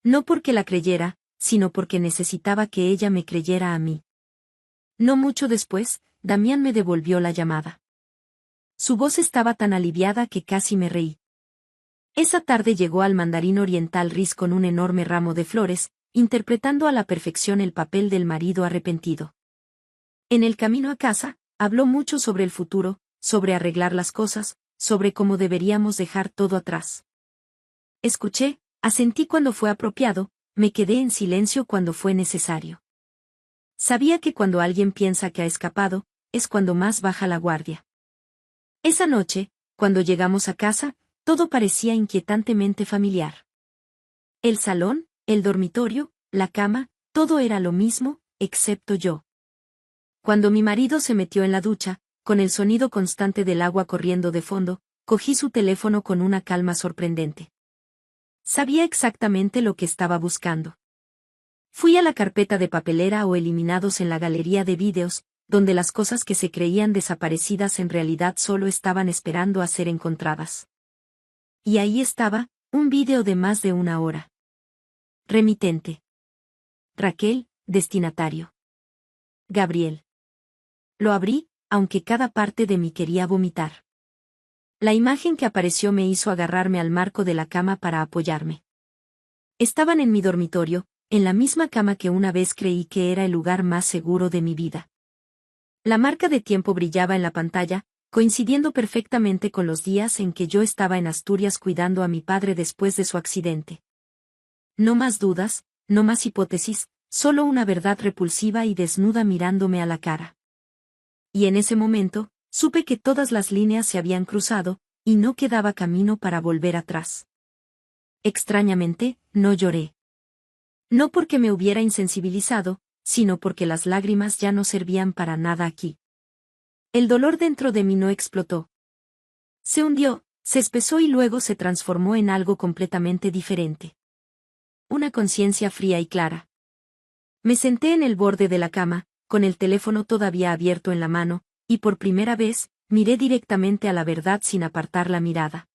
No porque la creyera, sino porque necesitaba que ella me creyera a mí. No mucho después, Damián me devolvió la llamada. Su voz estaba tan aliviada que casi me reí. Esa tarde llegó al Mandarín Oriental Riz con un enorme ramo de flores, interpretando a la perfección el papel del marido arrepentido. En el camino a casa, habló mucho sobre el futuro, sobre arreglar las cosas, sobre cómo deberíamos dejar todo atrás. Escuché, asentí cuando fue apropiado, me quedé en silencio cuando fue necesario. Sabía que cuando alguien piensa que ha escapado, es cuando más baja la guardia. Esa noche, cuando llegamos a casa, todo parecía inquietantemente familiar. El salón, el dormitorio, la cama, todo era lo mismo, excepto yo. Cuando mi marido se metió en la ducha, con el sonido constante del agua corriendo de fondo, cogí su teléfono con una calma sorprendente. Sabía exactamente lo que estaba buscando. Fui a la carpeta de papelera o eliminados en la galería de vídeos, donde las cosas que se creían desaparecidas en realidad solo estaban esperando a ser encontradas. Y ahí estaba, un vídeo de más de 1 hora. Remitente. Raquel, destinatario. Gabriel. Lo abrí, aunque cada parte de mí quería vomitar. La imagen que apareció me hizo agarrarme al marco de la cama para apoyarme. Estaban en mi dormitorio, en la misma cama que una vez creí que era el lugar más seguro de mi vida. La marca de tiempo brillaba en la pantalla, coincidiendo perfectamente con los días en que yo estaba en Asturias cuidando a mi padre después de su accidente. No más dudas, no más hipótesis, solo una verdad repulsiva y desnuda mirándome a la cara. Y en ese momento, supe que todas las líneas se habían cruzado, y no quedaba camino para volver atrás. Extrañamente, no lloré. No porque me hubiera insensibilizado, sino porque las lágrimas ya no servían para nada aquí. El dolor dentro de mí no explotó. Se hundió, se espesó y luego se transformó en algo completamente diferente. Una conciencia fría y clara. Me senté en el borde de la cama, con el teléfono todavía abierto en la mano, y por primera vez, miré directamente a la verdad sin apartar la mirada.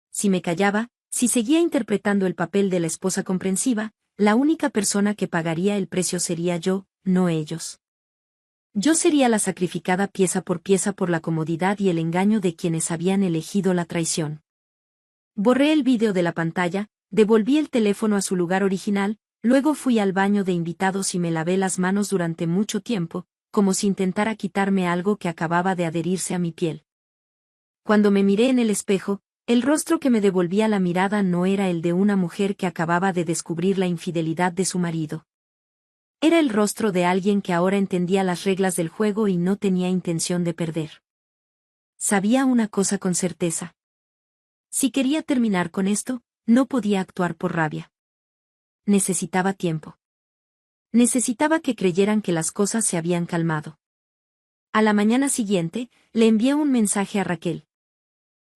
Si me callaba, si seguía interpretando el papel de la esposa comprensiva, la única persona que pagaría el precio sería yo, no ellos. Yo sería la sacrificada pieza por la comodidad y el engaño de quienes habían elegido la traición. Borré el vídeo de la pantalla, devolví el teléfono a su lugar original, luego fui al baño de invitados y me lavé las manos durante mucho tiempo, como si intentara quitarme algo que acababa de adherirse a mi piel. Cuando me miré en el espejo, el rostro que me devolvía la mirada no era el de una mujer que acababa de descubrir la infidelidad de su marido. Era el rostro de alguien que ahora entendía las reglas del juego y no tenía intención de perder. Sabía una cosa con certeza. Si quería terminar con esto, no podía actuar por rabia. Necesitaba tiempo. Necesitaba que creyeran que las cosas se habían calmado. A la mañana siguiente, le envié un mensaje a Raquel.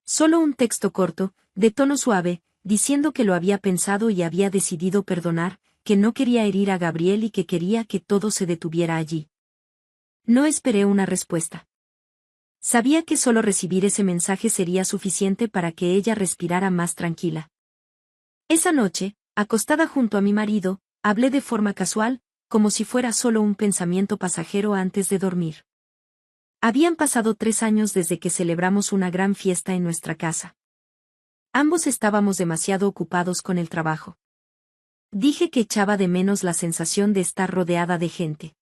Solo un texto corto, de tono suave, diciendo que lo había pensado y había decidido perdonar, que no quería herir a Gabriel y que quería que todo se detuviera allí. No esperé una respuesta. Sabía que solo recibir ese mensaje sería suficiente para que ella respirara más tranquila. Esa noche, acostada junto a mi marido, hablé de forma casual, como si fuera solo un pensamiento pasajero antes de dormir. Habían pasado 3 años desde que celebramos una gran fiesta en nuestra casa. Ambos estábamos demasiado ocupados con el trabajo. Dije que echaba de menos la sensación de estar rodeada de gente.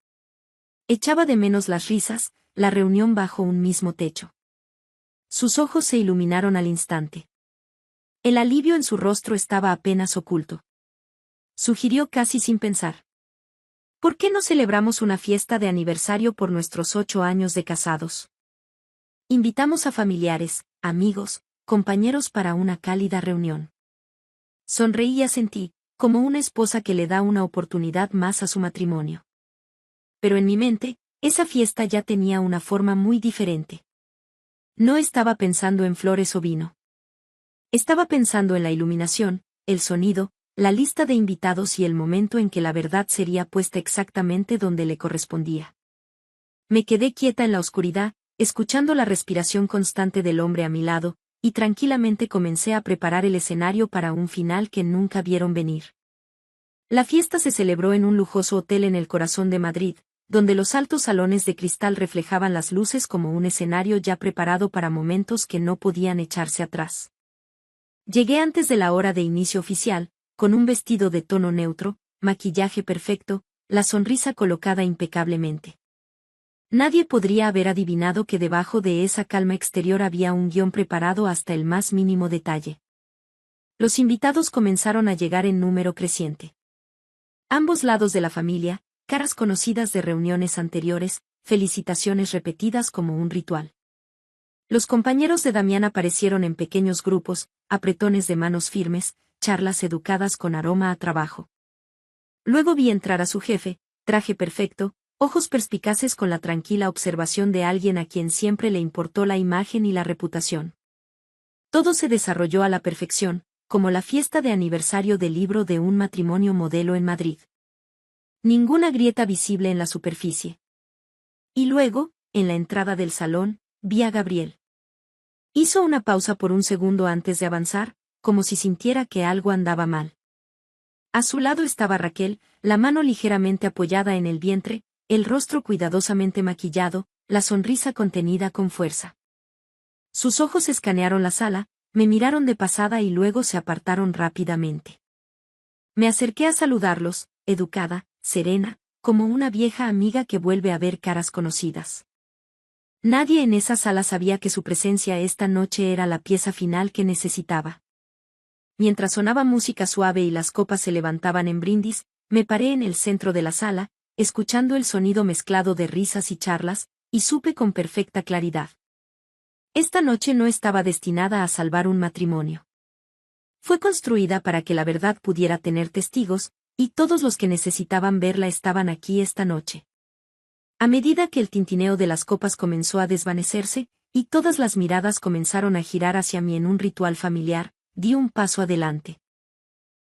Echaba de menos las risas, la reunión bajo un mismo techo. Sus ojos se iluminaron al instante. El alivio en su rostro estaba apenas oculto. sugirió casi sin pensar. ¿Por qué no celebramos una fiesta de aniversario por nuestros 8 años de casados? Invitamos a familiares, amigos, compañeros para una cálida reunión. Sonreí y asentí, como una esposa que le da una oportunidad más a su matrimonio. Pero en mi mente, esa fiesta ya tenía una forma muy diferente. No estaba pensando en flores o vino. Estaba pensando en la iluminación, el sonido, la lista de invitados y el momento en que la verdad sería puesta exactamente donde le correspondía. Me quedé quieta en la oscuridad, escuchando la respiración constante del hombre a mi lado, y tranquilamente comencé a preparar el escenario para un final que nunca vieron venir. La fiesta se celebró en un lujoso hotel en el corazón de Madrid, donde los altos salones de cristal reflejaban las luces como un escenario ya preparado para momentos que no podían echarse atrás. Llegué antes de la hora de inicio oficial, con un vestido de tono neutro, maquillaje perfecto, la sonrisa colocada impecablemente. Nadie podría haber adivinado que debajo de esa calma exterior había un guión preparado hasta el más mínimo detalle. Los invitados comenzaron a llegar en número creciente. Ambos lados de la familia, caras conocidas de reuniones anteriores, felicitaciones repetidas como un ritual. Los compañeros de Damián aparecieron en pequeños grupos, apretones de manos firmes, charlas educadas con aroma a trabajo. Luego vi entrar a su jefe, traje perfecto, ojos perspicaces con la tranquila observación de alguien a quien siempre le importó la imagen y la reputación. Todo se desarrolló a la perfección, como la fiesta de aniversario del libro de un matrimonio modelo en Madrid. Ninguna grieta visible en la superficie. Y luego, en la entrada del salón, vi a Gabriel. Hizo una pausa por un segundo antes de avanzar, como si sintiera que algo andaba mal. A su lado estaba Raquel, la mano ligeramente apoyada en el vientre, el rostro cuidadosamente maquillado, la sonrisa contenida con fuerza. Sus ojos escanearon la sala, me miraron de pasada y luego se apartaron rápidamente. Me acerqué a saludarlos, educada, serena, como una vieja amiga que vuelve a ver caras conocidas. Nadie en esa sala sabía que su presencia esta noche era la pieza final que necesitaba. Mientras sonaba música suave y las copas se levantaban en brindis, me paré en el centro de la sala, escuchando el sonido mezclado de risas y charlas, y supe con perfecta claridad. Esta noche no estaba destinada a salvar un matrimonio. Fue construida para que la verdad pudiera tener testigos, y todos los que necesitaban verla estaban aquí esta noche. A medida que el tintineo de las copas comenzó a desvanecerse, y todas las miradas comenzaron a girar hacia mí en un ritual familiar, di un paso adelante.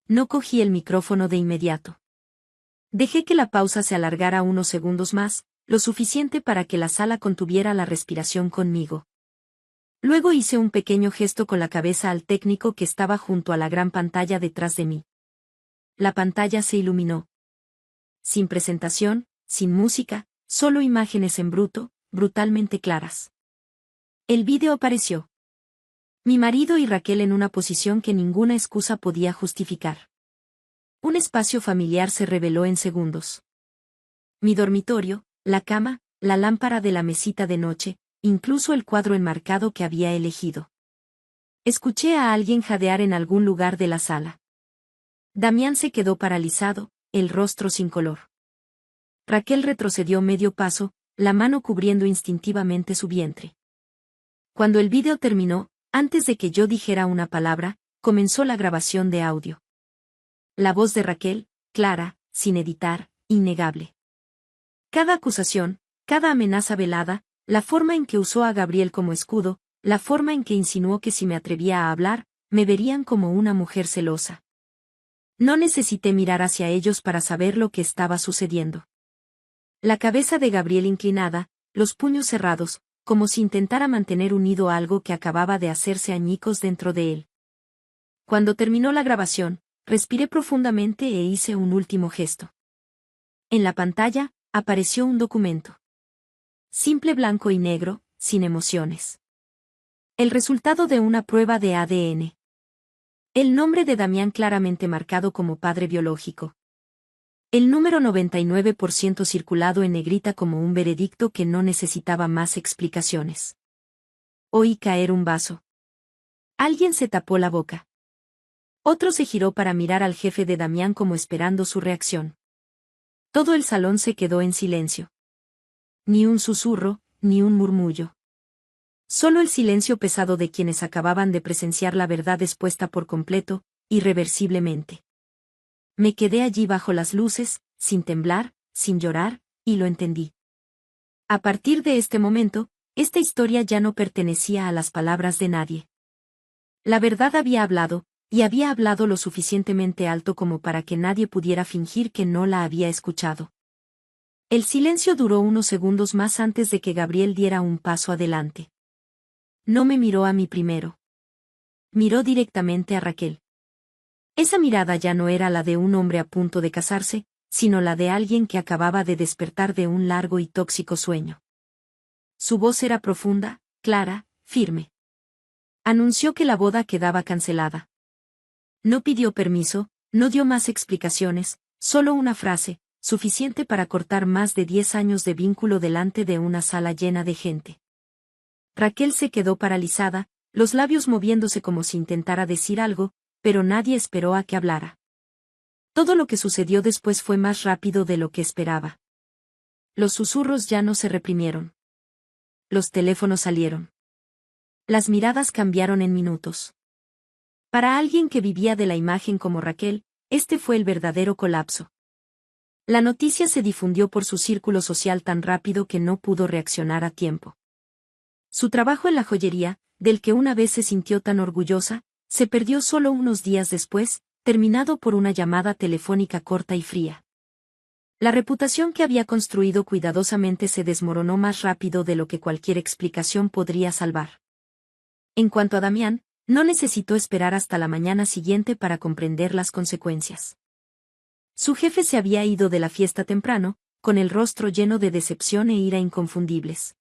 No cogí el micrófono de inmediato. Dejé que la pausa se alargara unos segundos más, lo suficiente para que la sala contuviera la respiración conmigo. Luego hice un pequeño gesto con la cabeza al técnico que estaba junto a la gran pantalla detrás de mí. La pantalla se iluminó. Sin presentación, sin música, solo imágenes en bruto, brutalmente claras. El vídeo apareció. Mi marido y Raquel en una posición que ninguna excusa podía justificar. Un espacio familiar se reveló en segundos. Mi dormitorio, la cama, la lámpara de la mesita de noche, incluso el cuadro enmarcado que había elegido. Escuché a alguien jadear en algún lugar de la sala. Damián se quedó paralizado, el rostro sin color. Raquel retrocedió medio paso, la mano cubriendo instintivamente su vientre. Cuando el vídeo terminó, antes de que yo dijera una palabra, comenzó la grabación de audio. La voz de Raquel, clara, sin editar, innegable. Cada acusación, cada amenaza velada, la forma en que usó a Gabriel como escudo, la forma en que insinuó que si me atrevía a hablar, me verían como una mujer celosa. No necesité mirar hacia ellos para saber lo que estaba sucediendo. La cabeza de Gabriel inclinada, los puños cerrados, como si intentara mantener unido algo que acababa de hacerse añicos dentro de él. Cuando terminó la grabación, respiré profundamente e hice un último gesto. En la pantalla, apareció un documento. Simple blanco y negro, sin emociones. El resultado de una prueba de ADN. El nombre de Damián claramente marcado como padre biológico. El número 99% circulado en negrita como un veredicto que no necesitaba más explicaciones. Oí caer un vaso. Alguien se tapó la boca. Otro se giró para mirar al jefe de Damián como esperando su reacción. Todo el salón se quedó en silencio. Ni un susurro, ni un murmullo. Solo el silencio pesado de quienes acababan de presenciar la verdad expuesta por completo, irreversiblemente. Me quedé allí bajo las luces, sin temblar, sin llorar, y lo entendí. A partir de este momento, esta historia ya no pertenecía a las palabras de nadie. La verdad había hablado, y había hablado lo suficientemente alto como para que nadie pudiera fingir que no la había escuchado. El silencio duró unos segundos más antes de que Gabriel diera un paso adelante. No me miró a mí primero. Miró directamente a Raquel. Esa mirada ya no era la de un hombre a punto de casarse, sino la de alguien que acababa de despertar de un largo y tóxico sueño. Su voz era profunda, clara, firme. Anunció que la boda quedaba cancelada. No pidió permiso, no dio más explicaciones, solo una frase, suficiente para cortar más de 10 años de vínculo delante de una sala llena de gente. Raquel se quedó paralizada, los labios moviéndose como si intentara decir algo, pero nadie esperó a que hablara. Todo lo que sucedió después fue más rápido de lo que esperaba. Los susurros ya no se reprimieron. Los teléfonos salieron. Las miradas cambiaron en minutos. Para alguien que vivía de la imagen como Raquel, este fue el verdadero colapso. La noticia se difundió por su círculo social tan rápido que no pudo reaccionar a tiempo. Su trabajo en la joyería, del que una vez se sintió tan orgullosa, se perdió solo unos días después, terminado por una llamada telefónica corta y fría. La reputación que había construido cuidadosamente se desmoronó más rápido de lo que cualquier explicación podría salvar. En cuanto a Damián, no necesitó esperar hasta la mañana siguiente para comprender las consecuencias. Su jefe se había ido de la fiesta temprano, con el rostro lleno de decepción e ira inconfundibles.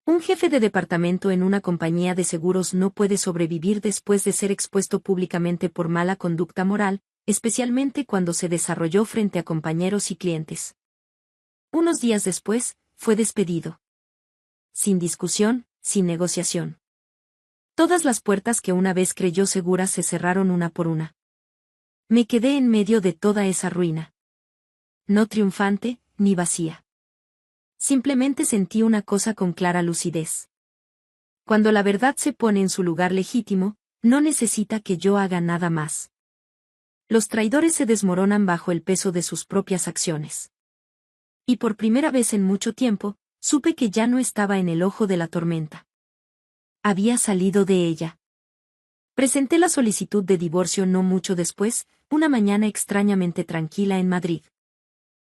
Un jefe de departamento en una compañía de seguros no puede sobrevivir después de ser expuesto públicamente por mala conducta moral, especialmente cuando se desarrolló frente a compañeros y clientes. Unos días después, fue despedido. Sin discusión, sin negociación. Todas las puertas que una vez creyó seguras se cerraron una por una. Me quedé en medio de toda esa ruina. No triunfante, ni vacía. Simplemente sentí una cosa con clara lucidez. Cuando la verdad se pone en su lugar legítimo, no necesita que yo haga nada más. Los traidores se desmoronan bajo el peso de sus propias acciones. Y por primera vez en mucho tiempo, supe que ya no estaba en el ojo de la tormenta. Había salido de ella. Presenté la solicitud de divorcio no mucho después, una mañana extrañamente tranquila en Madrid.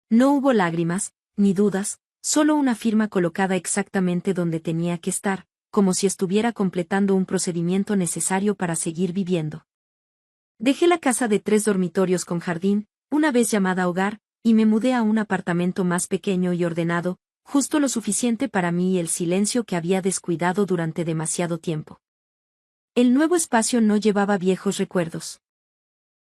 No hubo lágrimas, ni dudas, solo una firma colocada exactamente donde tenía que estar, como si estuviera completando un procedimiento necesario para seguir viviendo. Dejé la casa de 3 dormitorios con jardín, una vez llamada hogar, y me mudé a un apartamento más pequeño y ordenado, justo lo suficiente para mí y el silencio que había descuidado durante demasiado tiempo. El nuevo espacio no llevaba viejos recuerdos.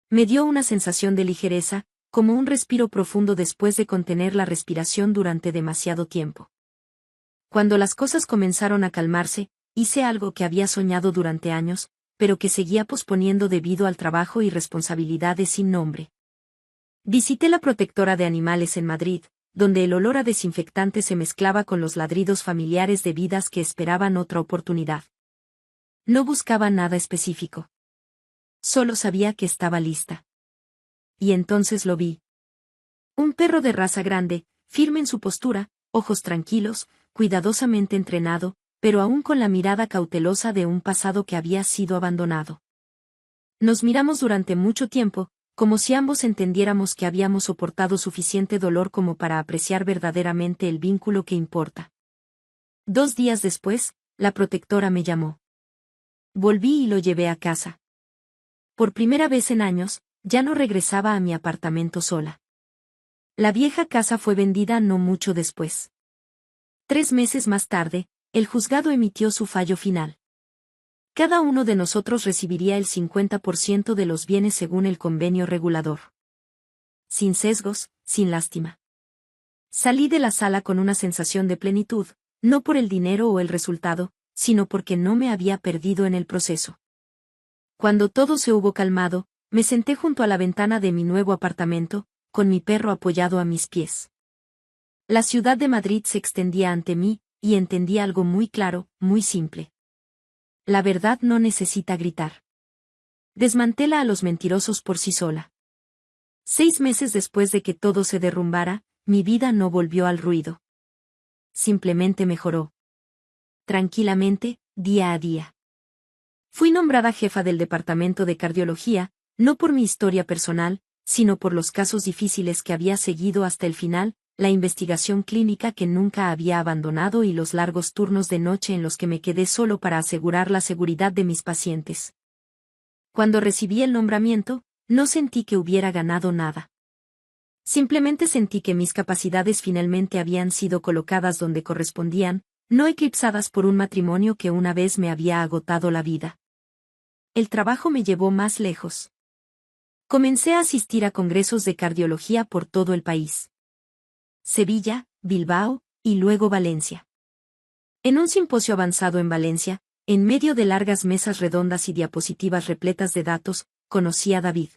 Me dio una sensación de ligereza, como un respiro profundo después de contener la respiración durante demasiado tiempo. Cuando las cosas comenzaron a calmarse, hice algo que había soñado durante años, pero que seguía posponiendo debido al trabajo y responsabilidades sin nombre. Visité la protectora de animales en Madrid, donde el olor a desinfectante se mezclaba con los ladridos familiares de vidas que esperaban otra oportunidad. No buscaba nada específico. Solo sabía que estaba lista. Y entonces lo vi. Un perro de raza grande, firme en su postura, ojos tranquilos, cuidadosamente entrenado, pero aún con la mirada cautelosa de un pasado que había sido abandonado. Nos miramos durante mucho tiempo, como si ambos entendiéramos que habíamos soportado suficiente dolor como para apreciar verdaderamente el vínculo que importa. 2 días después, la protectora me llamó. Volví y lo llevé a casa. Por primera vez en años, ya no regresaba a mi apartamento sola. La vieja casa fue vendida no mucho después. 3 meses más tarde, el juzgado emitió su fallo final. Cada uno de nosotros recibiría el 50% de los bienes según el convenio regulador. Sin sesgos, sin lástima. Salí de la sala con una sensación de plenitud, no por el dinero o el resultado, sino porque no me había perdido en el proceso. Cuando todo se hubo calmado, me senté junto a la ventana de mi nuevo apartamento, con mi perro apoyado a mis pies. La ciudad de Madrid se extendía ante mí, y entendí algo muy claro, muy simple. La verdad no necesita gritar. Desmantela a los mentirosos por sí sola. 6 meses después de que todo se derrumbara, mi vida no volvió al ruido. Simplemente mejoró. Tranquilamente, día a día. Fui nombrada jefa del departamento de cardiología, no por mi historia personal, sino por los casos difíciles que había seguido hasta el final, la investigación clínica que nunca había abandonado y los largos turnos de noche en los que me quedé solo para asegurar la seguridad de mis pacientes. Cuando recibí el nombramiento, no sentí que hubiera ganado nada. Simplemente sentí que mis capacidades finalmente habían sido colocadas donde correspondían, no eclipsadas por un matrimonio que una vez me había agotado la vida. El trabajo me llevó más lejos. Comencé a asistir a congresos de cardiología por todo el país. Sevilla, Bilbao, y luego Valencia. En un simposio avanzado en Valencia, en medio de largas mesas redondas y diapositivas repletas de datos, conocí a David.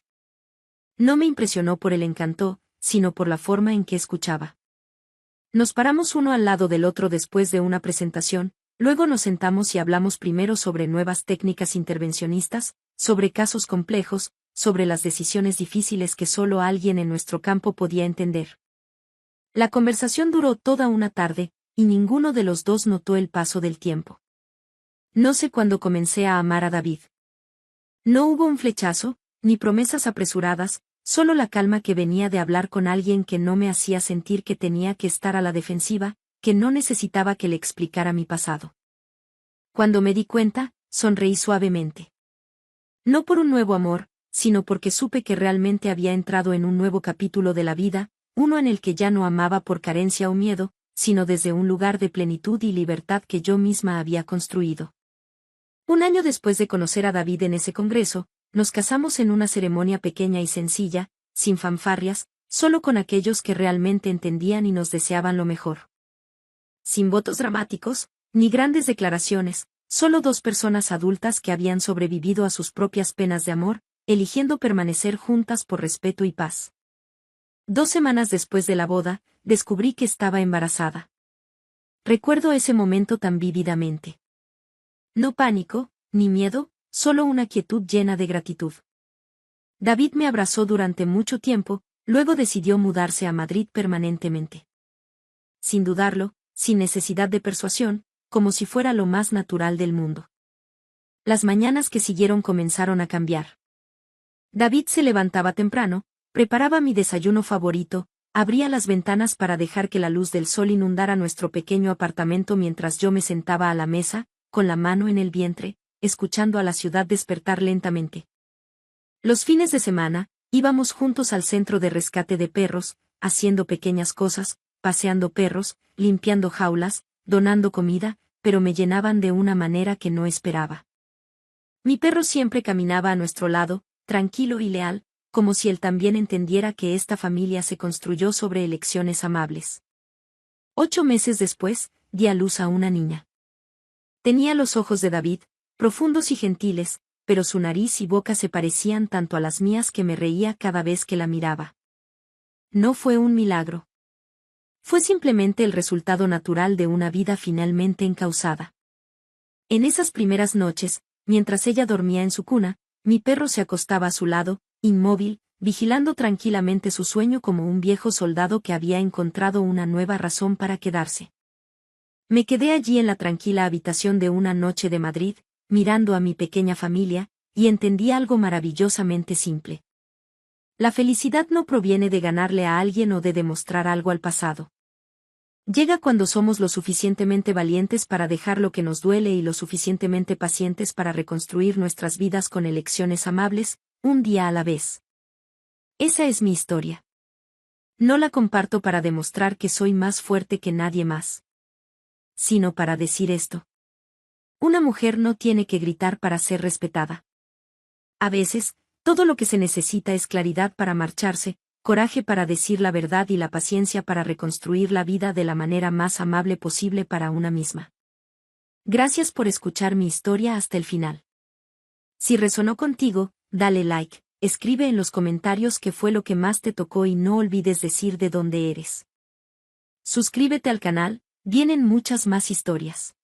No me impresionó por el encanto, sino por la forma en que escuchaba. Nos paramos uno al lado del otro después de una presentación, luego nos sentamos y hablamos primero sobre nuevas técnicas intervencionistas, sobre casos complejos, sobre las decisiones difíciles que solo alguien en nuestro campo podía entender. La conversación duró toda una tarde, y ninguno de los dos notó el paso del tiempo. No sé cuándo comencé a amar a David. No hubo un flechazo, ni promesas apresuradas, solo la calma que venía de hablar con alguien que no me hacía sentir que tenía que estar a la defensiva, que no necesitaba que le explicara mi pasado. Cuando me di cuenta, sonreí suavemente. No por un nuevo amor, sino porque supe que realmente había entrado en un nuevo capítulo de la vida, uno en el que ya no amaba por carencia o miedo, sino desde un lugar de plenitud y libertad que yo misma había construido. Un año después de conocer a David en ese congreso, nos casamos en una ceremonia pequeña y sencilla, sin fanfarrias, solo con aquellos que realmente entendían y nos deseaban lo mejor. Sin votos dramáticos, ni grandes declaraciones, solo 2 personas adultas que habían sobrevivido a sus propias penas de amor, eligiendo permanecer juntas por respeto y paz. 2 semanas después de la boda, descubrí que estaba embarazada. Recuerdo ese momento tan vívidamente. No pánico, ni miedo, solo una quietud llena de gratitud. David me abrazó durante mucho tiempo, luego decidió mudarse a Madrid permanentemente. Sin dudarlo, sin necesidad de persuasión, como si fuera lo más natural del mundo. Las mañanas que siguieron comenzaron a cambiar. David se levantaba temprano, preparaba mi desayuno favorito, abría las ventanas para dejar que la luz del sol inundara nuestro pequeño apartamento mientras yo me sentaba a la mesa, con la mano en el vientre, escuchando a la ciudad despertar lentamente. Los fines de semana, íbamos juntos al centro de rescate de perros, haciendo pequeñas cosas, paseando perros, limpiando jaulas, donando comida, pero me llenaban de una manera que no esperaba. Mi perro siempre caminaba a nuestro lado, tranquilo y leal, como si él también entendiera que esta familia se construyó sobre elecciones amables. 8 meses después, di a luz a una niña. Tenía los ojos de David, profundos y gentiles, pero su nariz y boca se parecían tanto a las mías que me reía cada vez que la miraba. No fue un milagro. Fue simplemente el resultado natural de una vida finalmente encauzada. En esas primeras noches, mientras ella dormía en su cuna, mi perro se acostaba a su lado, inmóvil, vigilando tranquilamente su sueño como un viejo soldado que había encontrado una nueva razón para quedarse. Me quedé allí en la tranquila habitación de una noche de Madrid, mirando a mi pequeña familia, y entendí algo maravillosamente simple. La felicidad no proviene de ganarle a alguien o de demostrar algo al pasado. Llega cuando somos lo suficientemente valientes para dejar lo que nos duele y lo suficientemente pacientes para reconstruir nuestras vidas con elecciones amables, un día a la vez. Esa es mi historia. No la comparto para demostrar que soy más fuerte que nadie más, sino para decir esto. Una mujer no tiene que gritar para ser respetada. A veces, todo lo que se necesita es claridad para marcharse, coraje para decir la verdad y la paciencia para reconstruir la vida de la manera más amable posible para una misma. Gracias por escuchar mi historia hasta el final. Si resonó contigo, dale like, escribe en los comentarios qué fue lo que más te tocó y no olvides decir de dónde eres. Suscríbete al canal, vienen muchas más historias.